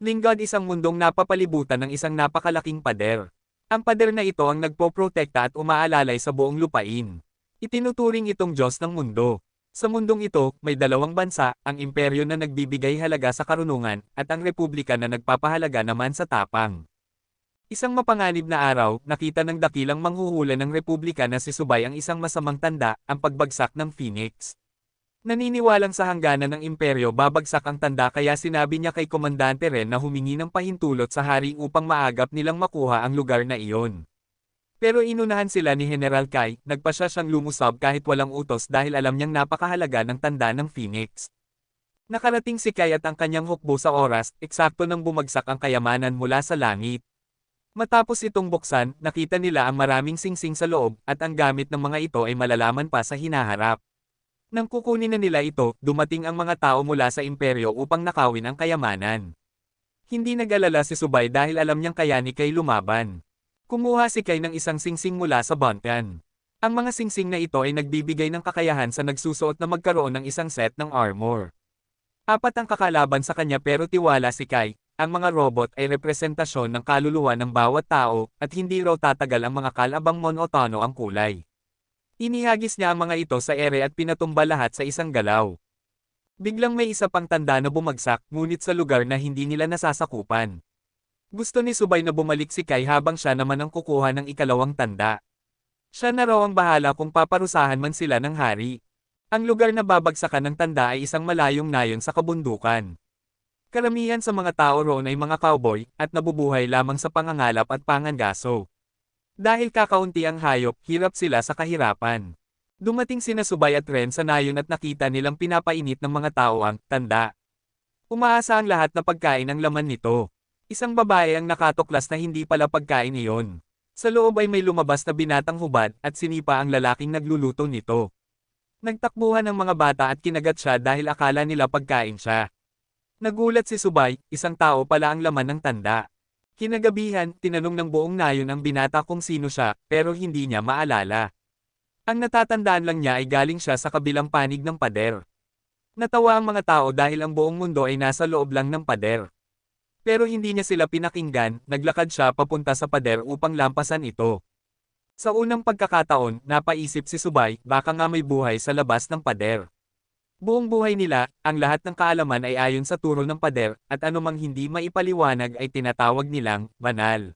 Lingkod isang mundong napapalibutan ng isang napakalaking pader. Ang pader na ito ang nagpoprotekta at umaalalay sa buong lupain. Itinuturing itong Diyos ng mundo. Sa mundong ito, may dalawang bansa, ang imperyo na nagbibigay halaga sa karunungan, at ang republika na nagpapahalaga naman sa tapang. Isang mapanganib na araw, nakita ng dakilang manghuhula ng republika na si Subay ang isang masamang tanda, ang pagbagsak ng Phoenix. Naniniwalang sa hangganan ng imperyo babagsak ang tanda kaya sinabi niya kay Komandante Ren na humingi ng pahintulot sa hari upang maagap nilang makuha ang lugar na iyon. Pero inunahan sila ni General Kai, nagpasya siyang lumusab kahit walang utos dahil alam niyang napakahalaga ng tanda ng Phoenix. Nakarating si Kai at ang kanyang hukbo sa oras, eksakto nang bumagsak ang kayamanan mula sa langit. Matapos itong buksan, nakita nila ang maraming singsing sa loob, at ang gamit ng mga ito ay malalaman pa sa hinaharap. Nang kukunin na nila ito, dumating ang mga tao mula sa imperyo upang nakawin ang kayamanan. Hindi nag-alala si Subay dahil alam niyang kaya ni Kai lumaban. Kumuha si Kai ng isang singsing mula sa bunkan. Ang mga singsing na ito ay nagbibigay ng kakayahan sa nagsusuot na magkaroon ng isang set ng armor. Apat ang kakalaban sa kanya pero tiwala si Kai, ang mga robot ay representasyon ng kaluluwa ng bawat tao, at hindi raw tatagal ang mga kalabang monotone ang kulay. Inihagis niya ang mga ito sa ere at pinatumba lahat sa isang galaw. Biglang may isa pang tanda na bumagsak, ngunit sa lugar na hindi nila nasasakupan. Gusto ni Subay na bumalik si Kai habang siya naman ang kukuha ng ikalawang tanda. Siya na raw ang bahala kung paparusahan man sila ng hari. Ang lugar na babagsakan ng tanda ay isang malayong nayon sa kabundukan. Karamihan sa mga tao roon ay mga cowboy, at nabubuhay lamang sa pangangalap at pangangaso. Dahil kakaunti ang hayop, hirap sila sa kahirapan. Dumating sina Subay at Ren sa nayon at nakita nilang pinapainit ng mga tao ang tanda. Umaasa ang lahat na pagkain ang laman nito. Isang babae ang nakatuklas na hindi pala pagkain iyon. Sa loob ay may lumabas na binatang hubad at sinipa ang lalaking nagluluto nito. Nagtakbuhan ang mga bata at kinagat siya dahil akala nila pagkain siya. Nagulat si Subay, isang tao pala ang laman ng tanda. Kinagabihan, tinanong ng buong nayon ang binata kung sino siya, pero hindi niya maalala. Ang natatandaan lang niya ay galing siya sa kabilang panig ng pader. Natawa ang mga tao dahil ang buong mundo ay nasa loob lang ng pader. Pero hindi niya sila pinakinggan, naglakad siya papunta sa pader upang lampasan ito. Sa unang pagkakataon, napaisip si Subay, baka nga may buhay sa labas ng pader. Buong buhay nila, ang lahat ng kaalaman ay ayon sa turo ng pader, at anumang hindi maipaliwanag ay tinatawag nilang banal.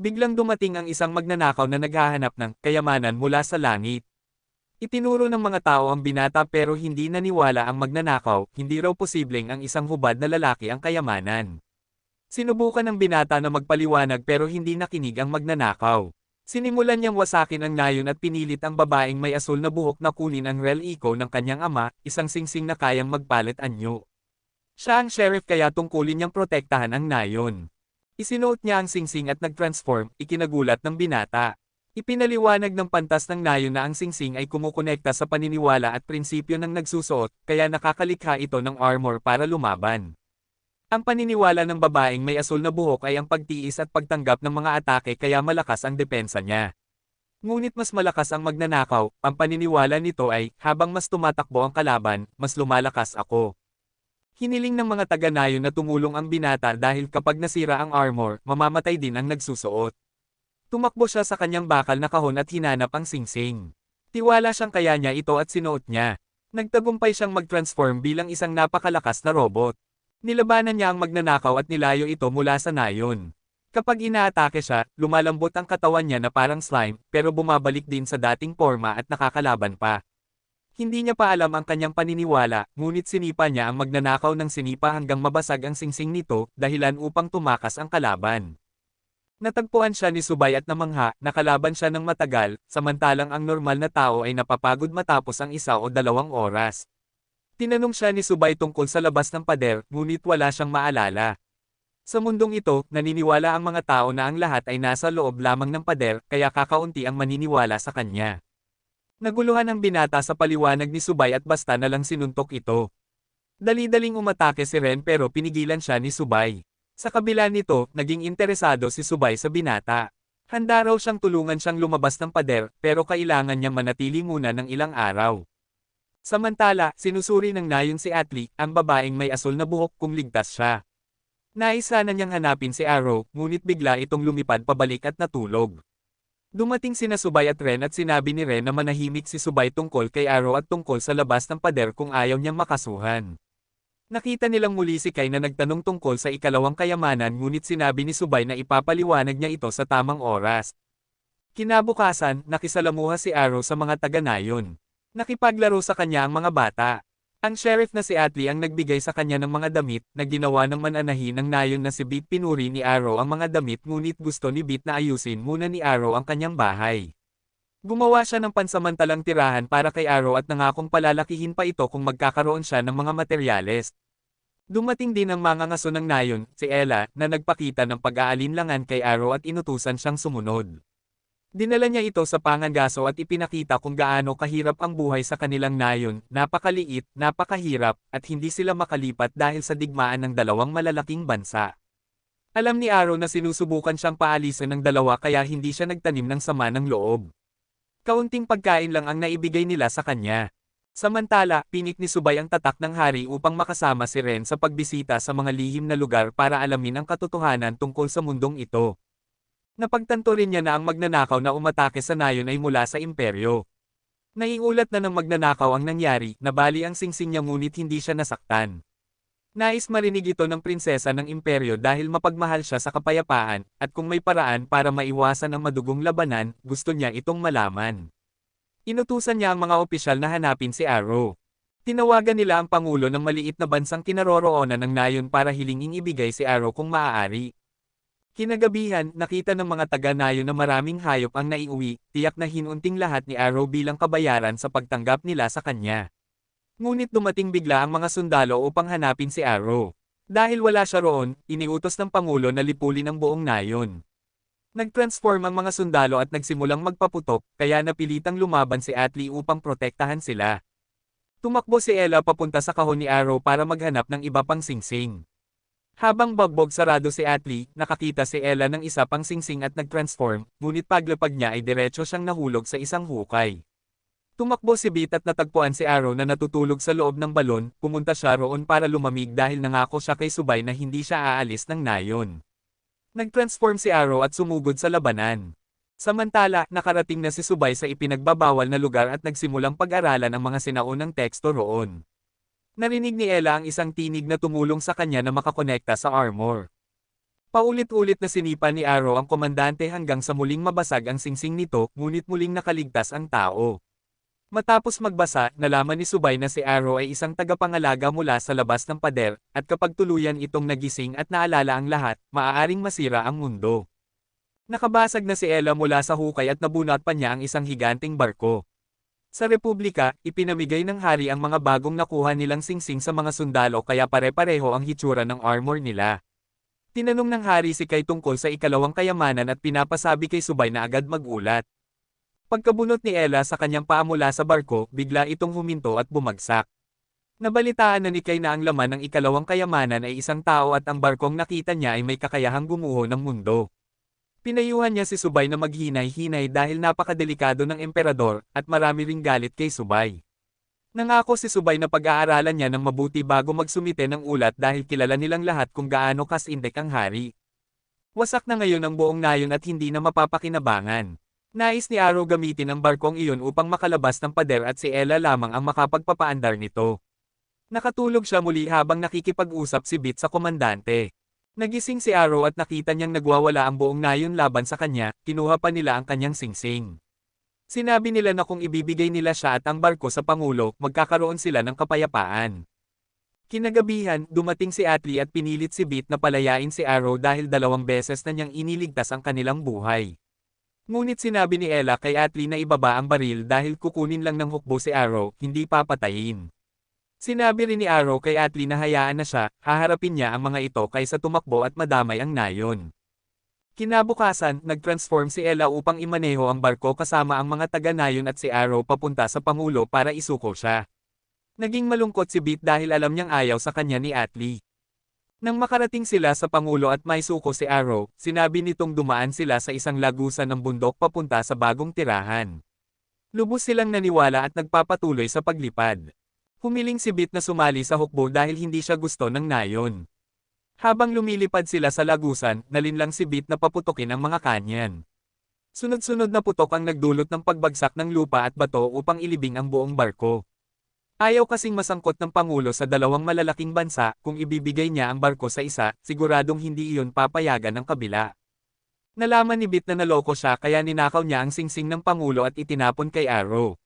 Biglang dumating ang isang magnanakaw na naghahanap ng kayamanan mula sa langit. Itinuro ng mga tao ang binata pero hindi naniwala ang magnanakaw, hindi raw posibleng ang isang hubad na lalaki ang kayamanan. Sinubukan ng binata na magpaliwanag pero hindi nakinig ang magnanakaw. Sinimulan niyang wasakin ang nayon at pinilit ang babaeng may asul na buhok na kunin ang rel iko ng kanyang ama, isang singsing na kayang magpalit anyo. Siya ang sheriff kaya tungkulin niyang protektahan ang nayon. Isinuot niya ang singsing at nag-transform, ikinagulat ng binata. Ipinaliwanag ng pantas ng nayon na ang singsing ay kumukonekta sa paniniwala at prinsipyo ng nagsusuot, kaya nakakalikha ito ng armor para lumaban. Ang paniniwala ng babaeng may asul na buhok ay ang pagtiis at pagtanggap ng mga atake kaya malakas ang depensa niya. Ngunit mas malakas ang magnanakaw, ang paniniwala nito ay, habang mas tumatakbo ang kalaban, mas lumalakas ako. Hiniling ng mga taga-nayon na tumulong ang binata dahil kapag nasira ang armor, mamamatay din ang nagsusuot. Tumakbo siya sa kanyang bakal na kahon at hinanap ang singsing. Tiwala siyang kaya niya ito at sinuot niya. Nagtagumpay siyang mag-transform bilang isang napakalakas na robot. Nilabanan niya ang magnanakaw at nilayo ito mula sa nayon. Kapag inaatake siya, lumalambot ang katawan niya na parang slime, pero bumabalik din sa dating forma at nakakalaban pa. Hindi niya pa alam ang kanyang paniniwala, ngunit sinipa niya ang magnanakaw ng sinipa hanggang mabasag ang singsing nito, dahilan upang tumakas ang kalaban. Natagpuan siya ni Subay at namangha, nakalaban siya ng matagal, samantalang ang normal na tao ay napapagod matapos ang 1 o 2 oras. Tinanong siya ni Subay tungkol sa labas ng pader, ngunit wala siyang maalala. Sa mundong ito, naniniwala ang mga tao na ang lahat ay nasa loob lamang ng pader, kaya kakaunti ang maniniwala sa kanya. Naguluhan ang binata sa paliwanag ni Subay at basta na lang sinuntok ito. Dali-daling umatake si Ren pero pinigilan siya ni Subay. Sa kabila nito, naging interesado si Subay sa binata. Handa raw siyang tulungan siyang lumabas ng pader, pero kailangan niyang manatili muna ng ilang araw. Samantala, sinusuri ng nayon si Atli, ang babaeng may asul na buhok kung ligtas siya. Nais sana niyang hanapin si Arrow, ngunit bigla itong lumipad pabalik at natulog. Dumating sina Subay at Ren at sinabi ni Ren na manahimik si Subay tungkol kay Arrow at tungkol sa labas ng pader kung ayaw niyang makasuhan. Nakita nilang muli si Kai na nagtanong tungkol sa ikalawang kayamanan ngunit sinabi ni Subay na ipapaliwanag niya ito sa tamang oras. Kinabukasan, nakisalamuha si Arrow sa mga taga-nayon. Nakipaglaro sa kanya ang mga bata. Ang sheriff na si Atli ang nagbigay sa kanya ng mga damit na ginawa ng mananahi ng nayon na si Beat. Pinuri ni Arrow ang mga damit ngunit gusto ni Beat na ayusin muna ni Arrow ang kanyang bahay. Gumawa siya ng pansamantalang tirahan para kay Arrow at nangakong palalakihin pa ito kung magkakaroon siya ng mga materyales. Dumating din ang mangangaso ng nayon, si Ella, na nagpakita ng pag-aalinlangan kay Arrow at inutusan siyang sumunod. Dinala niya ito sa pangangaso at ipinakita kung gaano kahirap ang buhay sa kanilang nayon, napakaliit, napakahirap, at hindi sila makalipat dahil sa digmaan ng dalawang malalaking bansa. Alam ni Arrow na sinusubukan siyang paalisin ng dalawa kaya hindi siya nagtanim ng sama ng loob. Kaunting pagkain lang ang naibigay nila sa kanya. Samantala, pinik ni Subay ang tatak ng hari upang makasama si Ren sa pagbisita sa mga lihim na lugar para alamin ang katotohanan tungkol sa mundong ito. Napagtanto rin niya na ang magnanakaw na umatake sa nayon ay mula sa imperyo. Naiulat na ng magnanakaw ang nangyari, nabali ang singsing niya ngunit hindi siya nasaktan. Nais marinig ito ng prinsesa ng imperyo dahil mapagmahal siya sa kapayapaan, at kung may paraan para maiwasan ang madugong labanan, gusto niya itong malaman. Inutusan niya ang mga opisyal na hanapin si Arrow. Tinawagan nila ang pangulo ng maliit na bansang kinaroroonan ng nayon para hilinging ibigay si Arrow kung maaari. Kinagabihan, nakita ng mga taga-nayon na maraming hayop ang naiuwi, tiyak na hinunting lahat ni Arrow bilang kabayaran sa pagtanggap nila sa kanya. Ngunit dumating bigla ang mga sundalo upang hanapin si Arrow. Dahil wala siya roon, iniutos ng pangulo na lipulin ang buong nayon. Nag-transform ang mga sundalo at nagsimulang magpaputok, kaya napilitang lumaban si Atli upang protektahan sila. Tumakbo si Ella papunta sa kahon ni Arrow para maghanap ng iba pang singsing. Habang bagbog sarado si Atli, nakakita si Ella ng isa pang singsing at nag-transform, ngunit paglapag niya ay diretso siyang nahulog sa isang hukay. Tumakbo si Beat at natagpuan si Arrow na natutulog sa loob ng balon, pumunta siya roon para lumamig dahil nangako siya kay Subay na hindi siya aalis ng nayon. Nag-transform si Arrow at sumugod sa labanan. Samantala, nakarating na si Subay sa ipinagbabawal na lugar at nagsimulang pag-aralan ang mga sinaunang teksto roon. Narinig ni Ella ang isang tinig na tumulong sa kanya na makakonekta sa armor. Paulit-ulit na sinipa ni Arrow ang komandante hanggang sa muling mabasag ang singsing nito, ngunit muling nakaligtas ang tao. Matapos magbasa, nalaman ni Subay na si Arrow ay isang tagapangalaga mula sa labas ng pader, at kapag tuluyan itong nagising at naalala ang lahat, maaaring masira ang mundo. Nakabasag na si Ella mula sa hukay at nabunot pa niya ang isang higanting barko. Sa Republika, ipinamigay ng hari ang mga bagong nakuha nilang singsing sa mga sundalo kaya pare-pareho ang hitsura ng armor nila. Tinanong ng hari si Kai tungkol sa ikalawang kayamanan at pinapasabi kay Subay na agad magulat. Pagkabunot ni Ella sa kanyang paa mula sa barko, bigla itong huminto at bumagsak. Nabalitaan na ni Kai na ang laman ng ikalawang kayamanan ay isang tao at ang barkong nakita niya ay may kakayahang gumuho ng mundo. Pinayuhan niya si Subay na maghinay-hinay dahil napakadelikado ng emperador, at marami ring galit kay Subay. Nangako si Subay na pag-aaralan niya ng mabuti bago magsumite ng ulat dahil kilala nilang lahat kung gaano kasindek ang hari. Wasak na ngayon ang buong nayon at hindi na mapapakinabangan. Nais ni Arrow gamitin ang barkong iyon upang makalabas ng pader at si Ella lamang ang makapagpapaandar nito. Nakatulog siya muli habang nakikipag-usap si Beat sa komandante. Nagising si Arrow at nakita niyang nagwawala ang buong nayon laban sa kanya, kinuha pa nila ang kanyang singsing. Sinabi nila na kung ibibigay nila siya at ang barko sa Pangulo, magkakaroon sila ng kapayapaan. Kinagabihan, dumating si Atli at pinilit si Beat na palayain si Arrow dahil 2 beses na niyang iniligtas ang kanilang buhay. Ngunit sinabi ni Ella kay Atli na ibaba ang baril dahil kukunin lang ng hukbo si Arrow, hindi papatayin. Sinabi rin ni Arrow kay Atli na hayaan na siya, haharapin niya ang mga ito kaysa tumakbo at madamay ang nayon. Kinabukasan, nag-transform si Ella upang imaneho ang barko kasama ang mga taga-nayon at si Arrow papunta sa Pangulo para isuko siya. Naging malungkot si Beat dahil alam niyang ayaw sa kanya ni Atli. Nang makarating sila sa Pangulo at may suko si Arrow, sinabi nitong dumaan sila sa isang lagusan ng bundok papunta sa bagong tirahan. Lubos silang naniwala at nagpapatuloy sa paglipad. Humiling si Beat na sumali sa hukbo dahil hindi siya gusto ng nayon. Habang lumilipad sila sa lagusan, nalinlang si Beat na paputukin ang mga kanyan. Sunod-sunod na putok ang nagdulot ng pagbagsak ng lupa at bato upang ilibing ang buong barko. Ayaw kasing masangkot ng Pangulo sa dalawang malalaking bansa, kung ibibigay niya ang barko sa isa, siguradong hindi iyon papayagan ng kabila. Nalaman ni Beat na naloko siya kaya ninakaw niya ang singsing ng Pangulo at itinapon kay Arrow.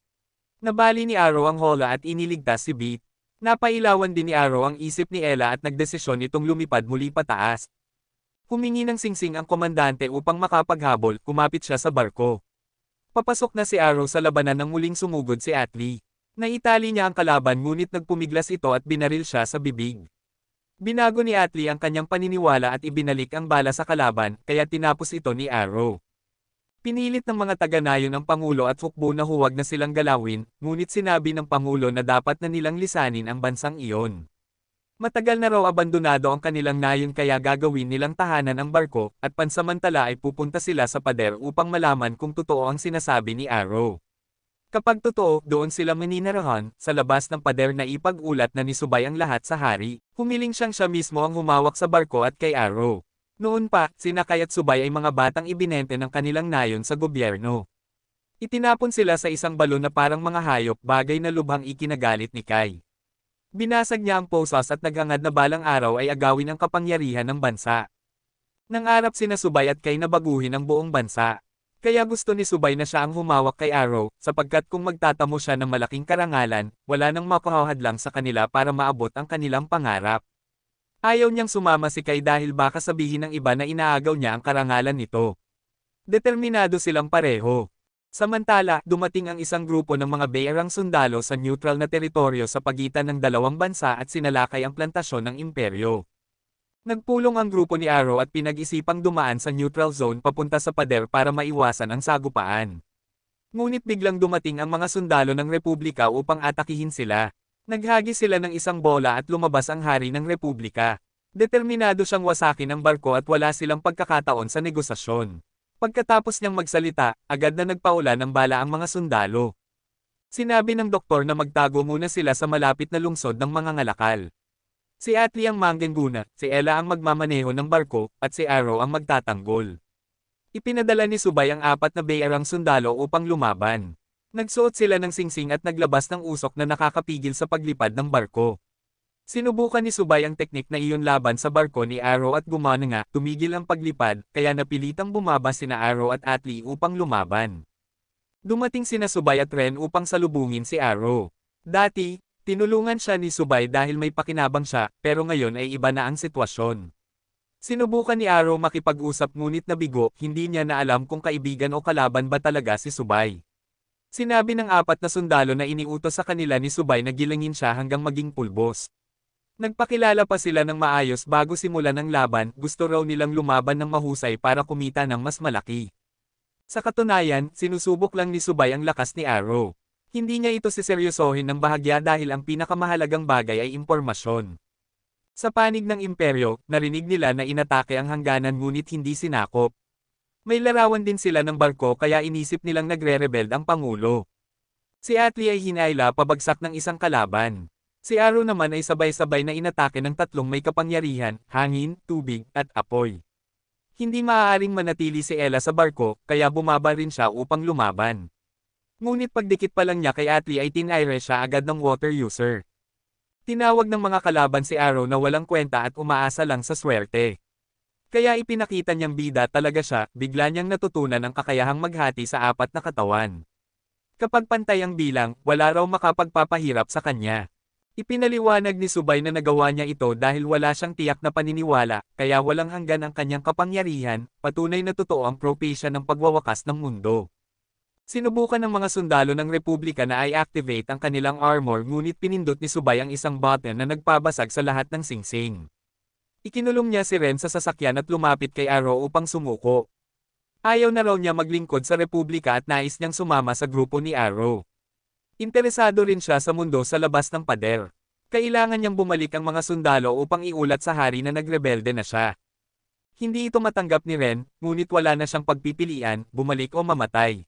Nabali ni Arrow ang hola at iniligtas si Beat. Napailawan din ni Arrow ang isip ni Ella at nagdesisyon itong lumipad muli pataas. Humingi ng singsing ang komandante upang makapaghabol, kumapit siya sa barko. Papasok na si Arrow sa labanan nang muling sumugod si Atlee. Naitali niya ang kalaban ngunit nagpumiglas ito at binaril siya sa bibig. Binago ni Atlee ang kanyang paniniwala at ibinalik ang bala sa kalaban, kaya tinapos ito ni Arrow. Pinilit ng mga taga-nayon ang Pangulo at hukbo na huwag na silang galawin, ngunit sinabi ng Pangulo na dapat na nilang lisanin ang bansang iyon. Matagal na raw abandonado ang kanilang nayon kaya gagawin nilang tahanan ang barko, at pansamantala ay pupunta sila sa pader upang malaman kung totoo ang sinasabi ni Arrow. Kapag totoo, doon sila maninirahan, sa labas ng pader na ipag-ulat na nisubay ang lahat sa hari. Humiling siya mismo ang humawak sa barko at kay Arrow. Noon pa, sina Kay at Subay ay mga batang ibinente ng kanilang nayon sa gobyerno. Itinapon sila sa isang balon na parang mga hayop, bagay na lubhang ikinagalit ni Kay. Binasag niya ang posas at naghangad na balang araw ay agawin ang kapangyarihan ng bansa. Nangarap sina Subay at Kay na baguhin ang buong bansa. Kaya gusto ni Subay na siya ang humawak kay Arrow, sapagkat kung magtatamo siya ng malaking karangalan, wala nang makahahadlang sa kanila para maabot ang kanilang pangarap. Ayaw niyang sumama si Kay dahil baka sabihin ng iba na inaagaw niya ang karangalan nito. Determinado silang pareho. Samantala, dumating ang isang grupo ng mga bayarang sundalo sa neutral na teritoryo sa pagitan ng dalawang bansa at sinalakay ang plantasyon ng imperyo. Nagpulong ang grupo ni Arrow at pinag-isipang dumaan sa neutral zone papunta sa pader para maiwasan ang sagupaan. Ngunit biglang dumating ang mga sundalo ng Republika upang atakihin sila. Naghagi sila ng isang bola at lumabas ang hari ng Republika. Determinado siyang wasakin ang barko at wala silang pagkakataon sa negosasyon. Pagkatapos niyang magsalita, agad na nagpaulan ng bala ang mga sundalo. Sinabi ng doktor na magtago muna sila sa malapit na lungsod ng mga ngalakal. Si Atlee ang manggenguna, si Ella ang magmamaneho ng barko, at si Arrow ang magtatanggol. Ipinadala ni Subay ang 4 na bayarang sundalo upang lumaban. Nagsuot sila ng singsing at naglabas ng usok na nakakapigil sa paglipad ng barko. Sinubukan ni Subay ang teknik na iyon laban sa barko ni Arrow at gumana nga, tumigil ang paglipad, kaya napilitang bumaba sina Arrow at Atlee upang lumaban. Dumating sina Subay at Ren upang salubungin si Arrow. Dati, tinulungan siya ni Subay dahil may pakinabang siya, pero ngayon ay iba na ang sitwasyon. Sinubukan ni Arrow makipag-usap ngunit nabigo, hindi niya na alam kung kaibigan o kalaban ba talaga si Subay. Sinabi ng 4 na sundalo na iniutos sa kanila ni Subay na gilangin siya hanggang maging pulbos. Nagpakilala pa sila ng maayos bago simulan ng laban, gusto raw nilang lumaban ng mahusay para kumita ng mas malaki. Sa katunayan, sinusubok lang ni Subay ang lakas ni Arrow. Hindi niya ito siseryosohin ng bahagya dahil ang pinakamahalagang bagay ay impormasyon. Sa panig ng imperyo, narinig nila na inatake ang hangganan ngunit hindi sinakop. May larawan din sila ng barko kaya inisip nilang nagre-rebelde ang Pangulo. Si Atlee ay hinayla pabagsak ng isang kalaban. Si Arrow naman ay sabay-sabay na inatake ng 3 may kapangyarihan, hangin, tubig, at apoy. Hindi maaaring manatili si Ella sa barko, kaya bumaba rin siya upang lumaban. Ngunit pagdikit pa lang niya kay Atlee ay tinaire siya agad ng water user. Tinawag ng mga kalaban si Arrow na walang kwenta at umaasa lang sa swerte. Kaya ipinakita niyang bida talaga siya, bigla niyang natutunan ang kakayahang maghati sa 4 na katawan. Kapag pantay ang bilang, wala raw makapagpapahirap sa kanya. Ipinaliwanag ni Subay na nagawa niya ito dahil wala siyang tiyak na paniniwala, kaya walang hanggan ang kanyang kapangyarihan, patunay na totoo ang propesya ng pagwawakas ng mundo. Sinubukan ng mga sundalo ng Republika na i-activate ang kanilang armor ngunit pinindot ni Subay ang isang button na nagpabasag sa lahat ng singsing. Ikinulong niya si Ren sa sasakyan at lumapit kay Arrow upang sumuko. Ayaw na raw niya maglingkod sa Republika at nais niyang sumama sa grupo ni Arrow. Interesado rin siya sa mundo sa labas ng pader. Kailangan niyang bumalik ang mga sundalo upang iulat sa hari na nagrebelde na siya. Hindi ito matanggap ni Ren, ngunit wala na siyang pagpipilian, bumalik o mamatay.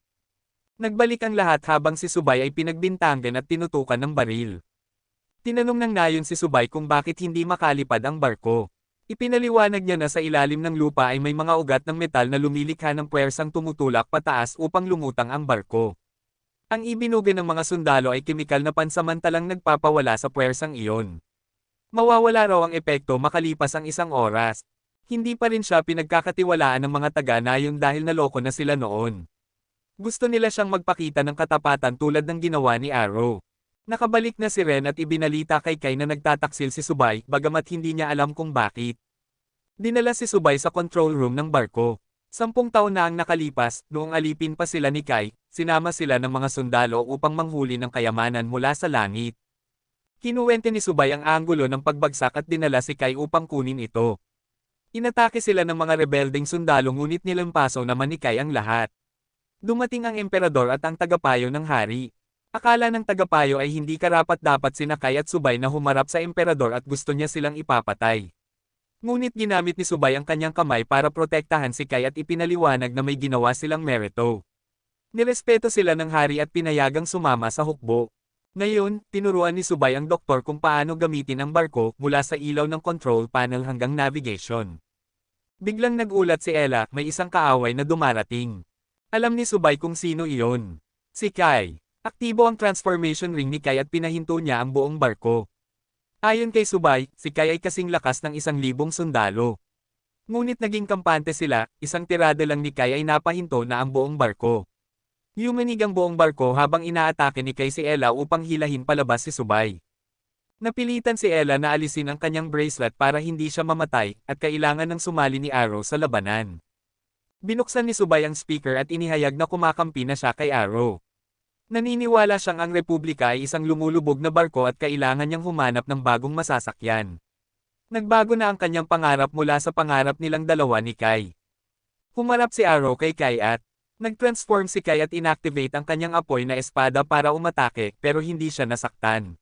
Nagbalik ang lahat habang si Subay ay pinagbintangan at tinutukan ng baril. Tinanong ng nayon si Subay kung bakit hindi makalipad ang barko. Ipinaliwanag niya na sa ilalim ng lupa ay may mga ugat ng metal na lumilikha ng puwersang tumutulak pataas upang lumutang ang barko. Ang ibinuga ng mga sundalo ay kemikal na pansamantalang nagpapawala sa puwersang iyon. Mawawala raw ang epekto makalipas ang 1 oras. Hindi pa rin siya pinagkakatiwalaan ng mga taga-nayon dahil naloko na sila noon. Gusto nila siyang magpakita ng katapatan tulad ng ginawa ni Arrow. Nakabalik na si Ren at ibinalita kay Kai na nagtataksil si Subay bagamat hindi niya alam kung bakit. Dinala si Subay sa control room ng barko. 10 taon na ang nakalipas, noong alipin pa sila ni Kai, sinama sila ng mga sundalo upang manghuli ng kayamanan mula sa langit. Kinuwente ni Subay ang anggulo ng pagbagsak at dinala si Kai upang kunin ito. Inatake sila ng mga rebeldeng sundalo ngunit nilampaso naman ni Kai ang lahat. Dumating ang emperador at ang tagapayo ng hari. Akala ng tagapayo ay hindi karapat-dapat sina Kai at Subay na humarap sa emperador at gusto niya silang ipapatay. Ngunit ginamit ni Subay ang kanyang kamay para protektahan si Kai at ipinaliwanag na may ginawa silang merito. Nirespeto sila ng hari at pinayagang sumama sa hukbo. Ngayon, tinuruan ni Subay ang doktor kung paano gamitin ang barko mula sa ilaw ng control panel hanggang navigation. Biglang nagulat si Ella, may isang kaaway na dumarating. Alam ni Subay kung sino iyon. Si Kai. Aktibo ang transformation ring ni Kai at pinahinto niya ang buong barko. Ayon kay Subay, si Kai ay kasing lakas ng 1,000 sundalo. Ngunit naging kampante sila, isang tirada lang ni Kai ay napahinto na ang buong barko. Yumanig ang buong barko habang inaatake ni Kai si Ella upang hilahin palabas si Subay. Napilitan si Ella na alisin ang kanyang bracelet para hindi siya mamatay at kailangan ng sumali ni Arrow sa labanan. Binuksan ni Subay ang speaker at inihayag na kumakampi na siya kay Arrow. Naniniwala siyang ang Republika ay isang lumulubog na barko at kailangan niyang humanap ng bagong masasakyan. Nagbago na ang kanyang pangarap mula sa pangarap nilang dalawa ni Kai. Humarap si Arrow kay Kai at nag-transform si Kai at inactivate ang kanyang apoy na espada para umatake pero hindi siya nasaktan.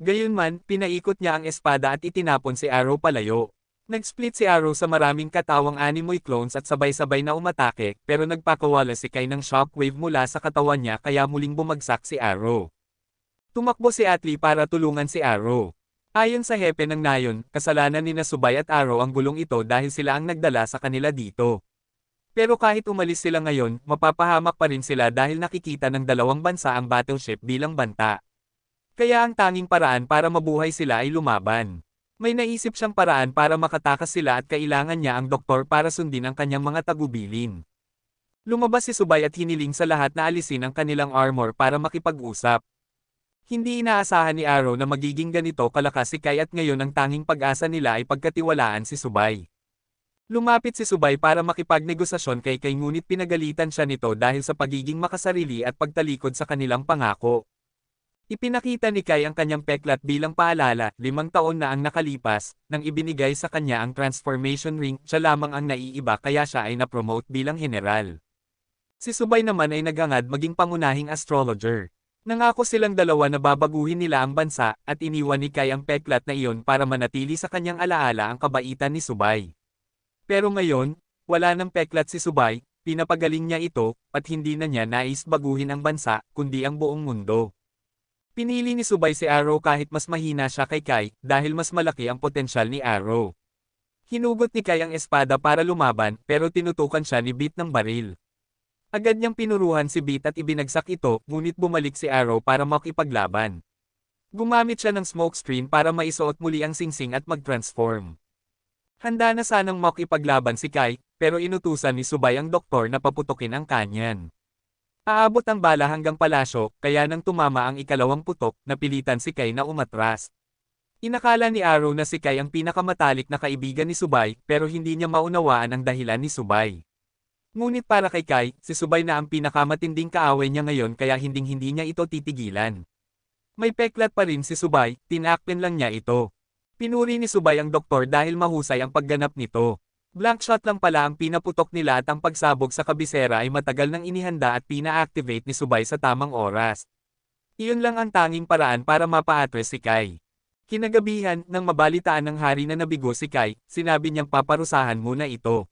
Gayunman, pinaikot niya ang espada at itinapon si Arrow palayo. Nag-split si Arrow sa maraming katawang animoy clones at sabay-sabay na umatake pero nagpakawala si Kai ng shockwave mula sa katawan niya kaya muling bumagsak si Arrow. Tumakbo si Atli para tulungan si Arrow. Ayon sa hepe ng nayon, kasalanan ni Subay at Arrow ang gulong ito dahil sila ang nagdala sa kanila dito. Pero kahit umalis sila ngayon, mapapahamak pa rin sila dahil nakikita ng dalawang bansa ang battleship bilang banta. Kaya ang tanging paraan para mabuhay sila ay lumaban. May naisip siyang paraan para makatakas sila at kailangan niya ang doktor para sundin ang kanyang mga tagubilin. Lumabas si Subay at hiniling sa lahat na alisin ang kanilang armor para makipag-usap. Hindi inaasahan ni Arrow na magiging ganito kalakas si Kai at ngayon ang tanging pag-asa nila ay pagkatiwalaan si Subay. Lumapit si Subay para makipagnegosasyon kay Kai ngunit pinagalitan siya nito dahil sa pagiging makasarili at pagtalikod sa kanilang pangako. Ipinakita ni Kai ang kanyang peklat bilang paalala, 5 taon na ang nakalipas, nang ibinigay sa kanya ang transformation ring, siya lamang ang naiiba kaya siya ay na-promote bilang general. Si Subay naman ay naghangad maging pangunahing astrologer. Nangako silang dalawa na babaguhin nila ang bansa, at iniwan ni Kai ang peklat na iyon para manatili sa kanyang alaala ang kabaitan ni Subay. Pero ngayon, wala ng peklat si Subay, pinapagaling niya ito, at hindi na niya nais baguhin ang bansa, kundi ang buong mundo. Pinili ni Subay si Arrow kahit mas mahina siya kay Kai, dahil mas malaki ang potensyal ni Arrow. Hinugot ni Kai ang espada para lumaban, pero tinutukan siya ni Beat ng baril. Agad niyang pinuruhan si Beat at ibinagsak ito, ngunit bumalik si Arrow para makipaglaban. Gumamit siya ng smoke screen para maisuot muli ang singsing at mag-transform. Handa na sanang makipaglaban si Kai, pero inutusan ni Subay ang doktor na paputukin ang kanyan. Aabot ang bala hanggang palasyo, kaya nang tumama ang ikalawang putok, napilitan si Kai na umatras. Inakala ni Arrow na si Kai ang pinakamatalik na kaibigan ni Subay, pero hindi niya maunawaan ang dahilan ni Subay. Ngunit para kay Kai, si Subay na ang pinakamatinding kaaway niya ngayon kaya hinding-hindi niya ito titigilan. May peklat pa rin si Subay, tinakpen lang niya ito. Pinuri ni Subay ang doktor dahil mahusay ang pagganap nito. Blank shot lang pala ang pinaputok nila at ang pagsabog sa kabisera ay matagal nang inihanda at pina-activate ni Subay sa tamang oras. Iyon lang ang tanging paraan para mapa-address si Kai. Kinagabihan, nang mabalitaan ng hari na nabigo si Kai, sinabi niyang paparusahan muna ito.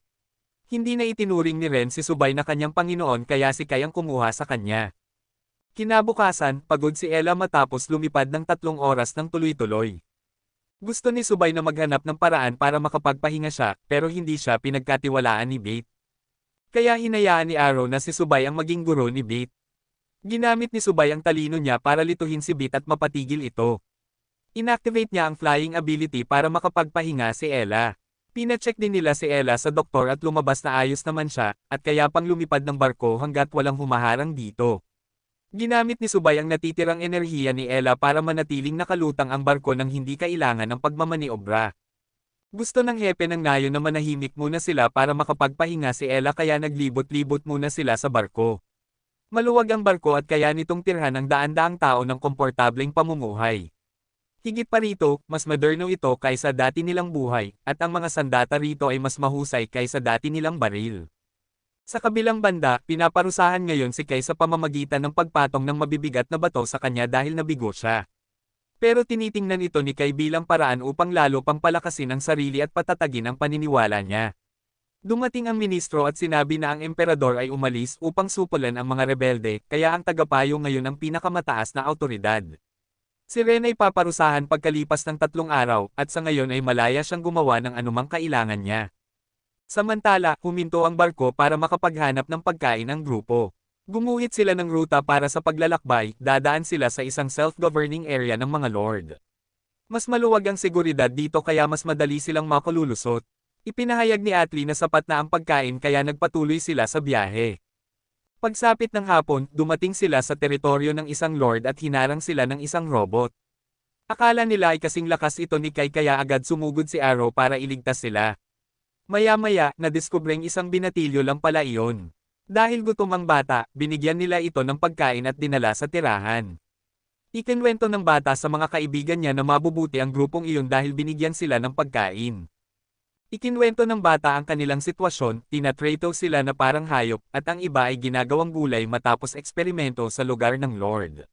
Hindi na itinuring ni Ren si Subay na kanyang Panginoon kaya si Kai ang kumuha sa kanya. Kinabukasan, pagod si Ella matapos lumipad ng 3 oras ng tuloy-tuloy. Gusto ni Subay na maghanap ng paraan para makapagpahinga siya, pero hindi siya pinagkatiwalaan ni Bate. Kaya hinayaan ni Arrow na si Subay ang maging guro ni Bate. Ginamit ni Subay ang talino niya para lituhin si Bate at mapatigil ito. Inactivate niya ang flying ability para makapagpahinga si Ella. Pina-check din nila si Ella sa doktor at lumabas na ayos naman siya, at kaya pang lumipad ng barko hanggat walang humaharang dito. Ginamit ni Subay ang natitirang enerhiya ni Ella para manatiling nakalutang ang barko nang hindi kailangan ng pagmamaniobra. Gusto ng hepe ng Nayo na manahimik muna sila para makapagpahinga si Ella kaya naglibot-libot muna sila sa barko. Maluwag ang barko at kaya nitong tirhan ang daan-daang tao ng komportableng pamumuhay. Higit pa rito, mas moderno ito kaysa dati nilang buhay, at ang mga sandata rito ay mas mahusay kaysa dati nilang baril. Sa kabilang banda, pinaparusahan ngayon si Kay sa pamamagitan ng pagpatong ng mabibigat na bato sa kanya dahil nabigo siya. Pero tinitingnan ito ni Kay bilang paraan upang lalo pang palakasin ang sarili at patatagin ang paniniwala niya. Dumating ang ministro at sinabi na ang emperador ay umalis upang supulan ang mga rebelde, kaya ang tagapayo ngayon ang pinakamataas na awtoridad. Si Ren ay paparusahan pagkalipas ng 3 araw, at sa ngayon ay malaya siyang gumawa ng anumang kailangan niya. Samantala, huminto ang barko para makapaghanap ng pagkain ang grupo. Gumuhit sila ng ruta para sa paglalakbay, dadaan sila sa isang self-governing area ng mga lord. Mas maluwag ang seguridad dito kaya mas madali silang makalulusot. Ipinahayag ni Atli na sapat na ang pagkain kaya nagpatuloy sila sa biyahe. Pagsapit ng hapon, dumating sila sa teritoryo ng isang lord at hinarang sila ng isang robot. Akala nila ay kasing lakas ito ni Kai kaya agad sumugod si Arrow para iligtas sila. Maya-maya, nadiskubreng isang binatilyo lang pala iyon. Dahil gutom ang bata, binigyan nila ito ng pagkain at dinala sa tirahan. Ikinwento ng bata sa mga kaibigan niya na mabubuti ang grupong iyon dahil binigyan sila ng pagkain. Ikinwento ng bata ang kanilang sitwasyon, tinatrato sila na parang hayop, at ang iba ay ginagawang gulay matapos eksperimento sa lugar ng Lord.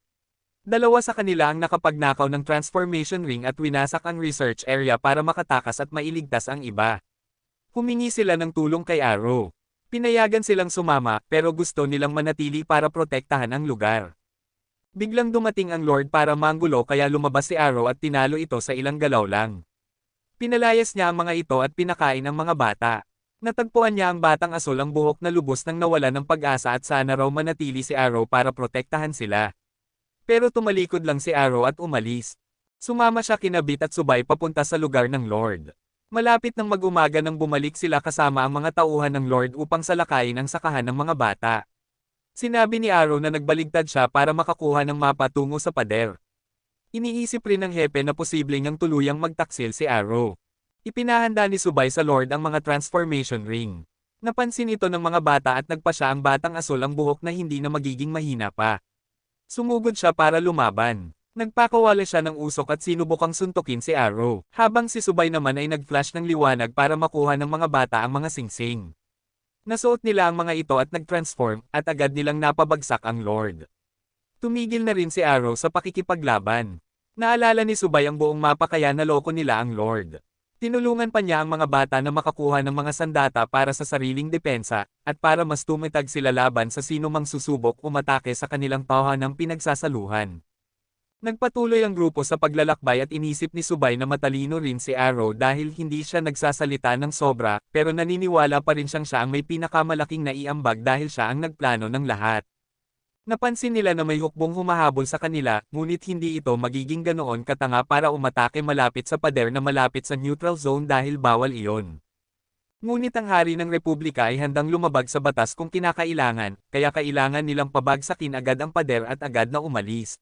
2 sa kanila ang nakapagnakaw ng transformation ring at winasak ang research area para makatakas at mailigtas ang iba. Humingi sila ng tulong kay Arrow. Pinayagan silang sumama, pero gusto nilang manatili para protektahan ang lugar. Biglang dumating ang Lord para manggulo kaya lumabas si Arrow at tinalo ito sa ilang galaw lang. Pinalayas niya ang mga ito at pinakain ang mga bata. Natagpuan niya ang batang asul ang buhok na lubos nang nawala ng pag-asa at sana raw manatili si Arrow para protektahan sila. Pero tumalikod lang si Arrow at umalis. Sumama siya kina Bit at Subay papunta sa lugar ng Lord. Malapit nang mag-umaga nang bumalik sila kasama ang mga tauhan ng Lord upang salakayin ang sakahan ng mga bata. Sinabi ni Arrow na nagbaligtad siya para makakuha ng mapa tungo sa pader. Iniisip rin ng hepe na posibleng ang tuluyang magtaksil si Arrow. Ipinahanda ni Subay sa Lord ang mga transformation ring. Napansin ito ng mga bata at nagpa siya ang batang asul ang buhok na hindi na magiging mahina pa. Sumugod siya para lumaban. Nagpakawala siya ng usok at sinubukang suntukin si Arrow, habang si Subay naman ay nag-flash ng liwanag para makuha ng mga bata ang mga singsing. Nasuot nila ang mga ito at nag-transform, at agad nilang napabagsak ang Lord. Tumigil na rin si Arrow sa pakikipaglaban. Naalala ni Subay ang buong mapa kaya naloko nila ang Lord. Tinulungan pa niya ang mga bata na makakuha ng mga sandata para sa sariling depensa, at para mas tumitag sila laban sa sino mang susubok umatake sa kanilang tahanang pinagsasaluhan. Nagpatuloy ang grupo sa paglalakbay at inisip ni Subay na matalino rin si Arrow dahil hindi siya nagsasalita ng sobra, pero naniniwala pa rin siya ang may pinakamalaking naiambag dahil siya ang nagplano ng lahat. Napansin nila na may hukbong humahabol sa kanila, ngunit hindi ito magiging ganoon katanga para umatake malapit sa pader na malapit sa neutral zone dahil bawal iyon. Ngunit ang hari ng Republika ay handang lumabag sa batas kung kinakailangan, kaya kailangan nilang pabagsakin agad ang pader at agad na umalis.